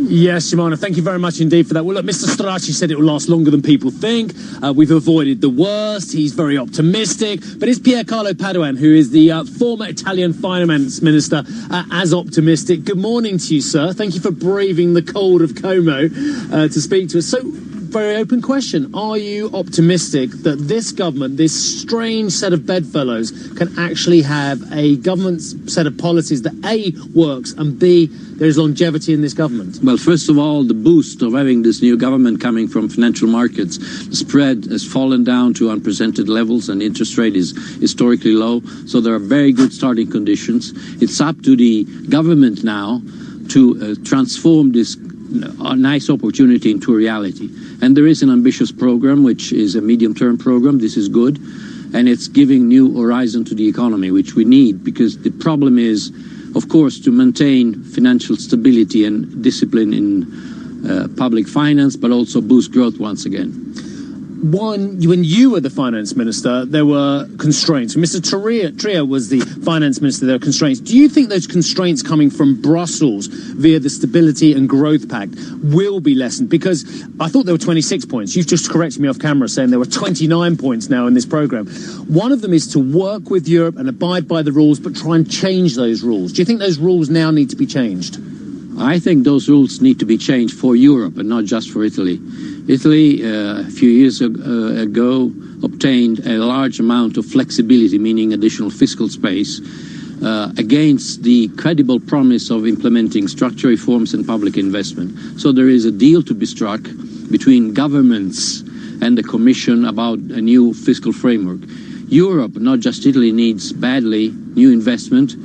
Yes, Shimona, thank you very much indeed for that. Well, look, Mr. Strachey said it will last longer than people think. We've avoided the worst. He's very optimistic. But is Pier Carlo Padoan, who is the former Italian finance minister, as optimistic? Good morning to you, sir. Thank you for braving the cold of Como to speak to us. So, very open question. Are you optimistic that this government, this strange set of bedfellows, can actually have a government set of policies that A, works, and B, there's longevity in this government? Well, first of all, the boost of having this new government coming from financial markets, the spread has fallen down to unprecedented levels and interest rate is historically low. So there are very good starting conditions. It's up to the government now to transform this nice opportunity into a reality. And there is an ambitious program, which is a medium-term program. This is good. And it's giving new horizon to the economy, which we need, because the problem is, of course, to maintain financial stability and discipline in public finance, but also boost growth once again. When you were the finance minister, there were constraints. Mr. Trier was the finance minister, there were constraints. Do you think those constraints coming from Brussels via the Stability and Growth Pact will be lessened? Because I thought there were 26 points. You've just corrected me off camera saying there were 29 points now in this programme. One of them is to work with Europe and abide by the rules, but try and change those rules. Do you think those rules now need to be changed? I think those rules need to be changed for Europe and not just for Italy. Italy, a few years ago, obtained a large amount of flexibility, meaning additional fiscal space, against the credible promise of implementing structural reforms and public investment. So there is a deal to be struck between governments and the Commission about a new fiscal framework. Europe, not just Italy, needs badly new investment.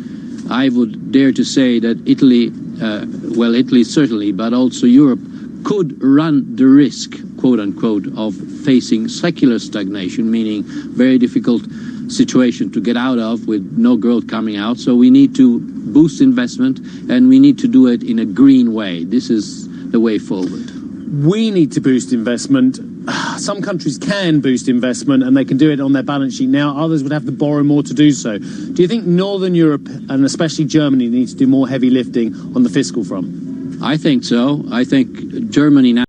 I would dare to say that Italy, Italy certainly, but also Europe, could run the risk, quote unquote, of facing secular stagnation, meaning very difficult situation to get out of with no growth coming out. So we need to boost investment, and we need to do it in a green way. This is the way forward. We need to boost investment. Some countries can boost investment and they can do it on their balance sheet now. Others would have to borrow more to do so. Do you think Northern Europe, and especially Germany, needs to do more heavy lifting on the fiscal front? I think so. I think Germany now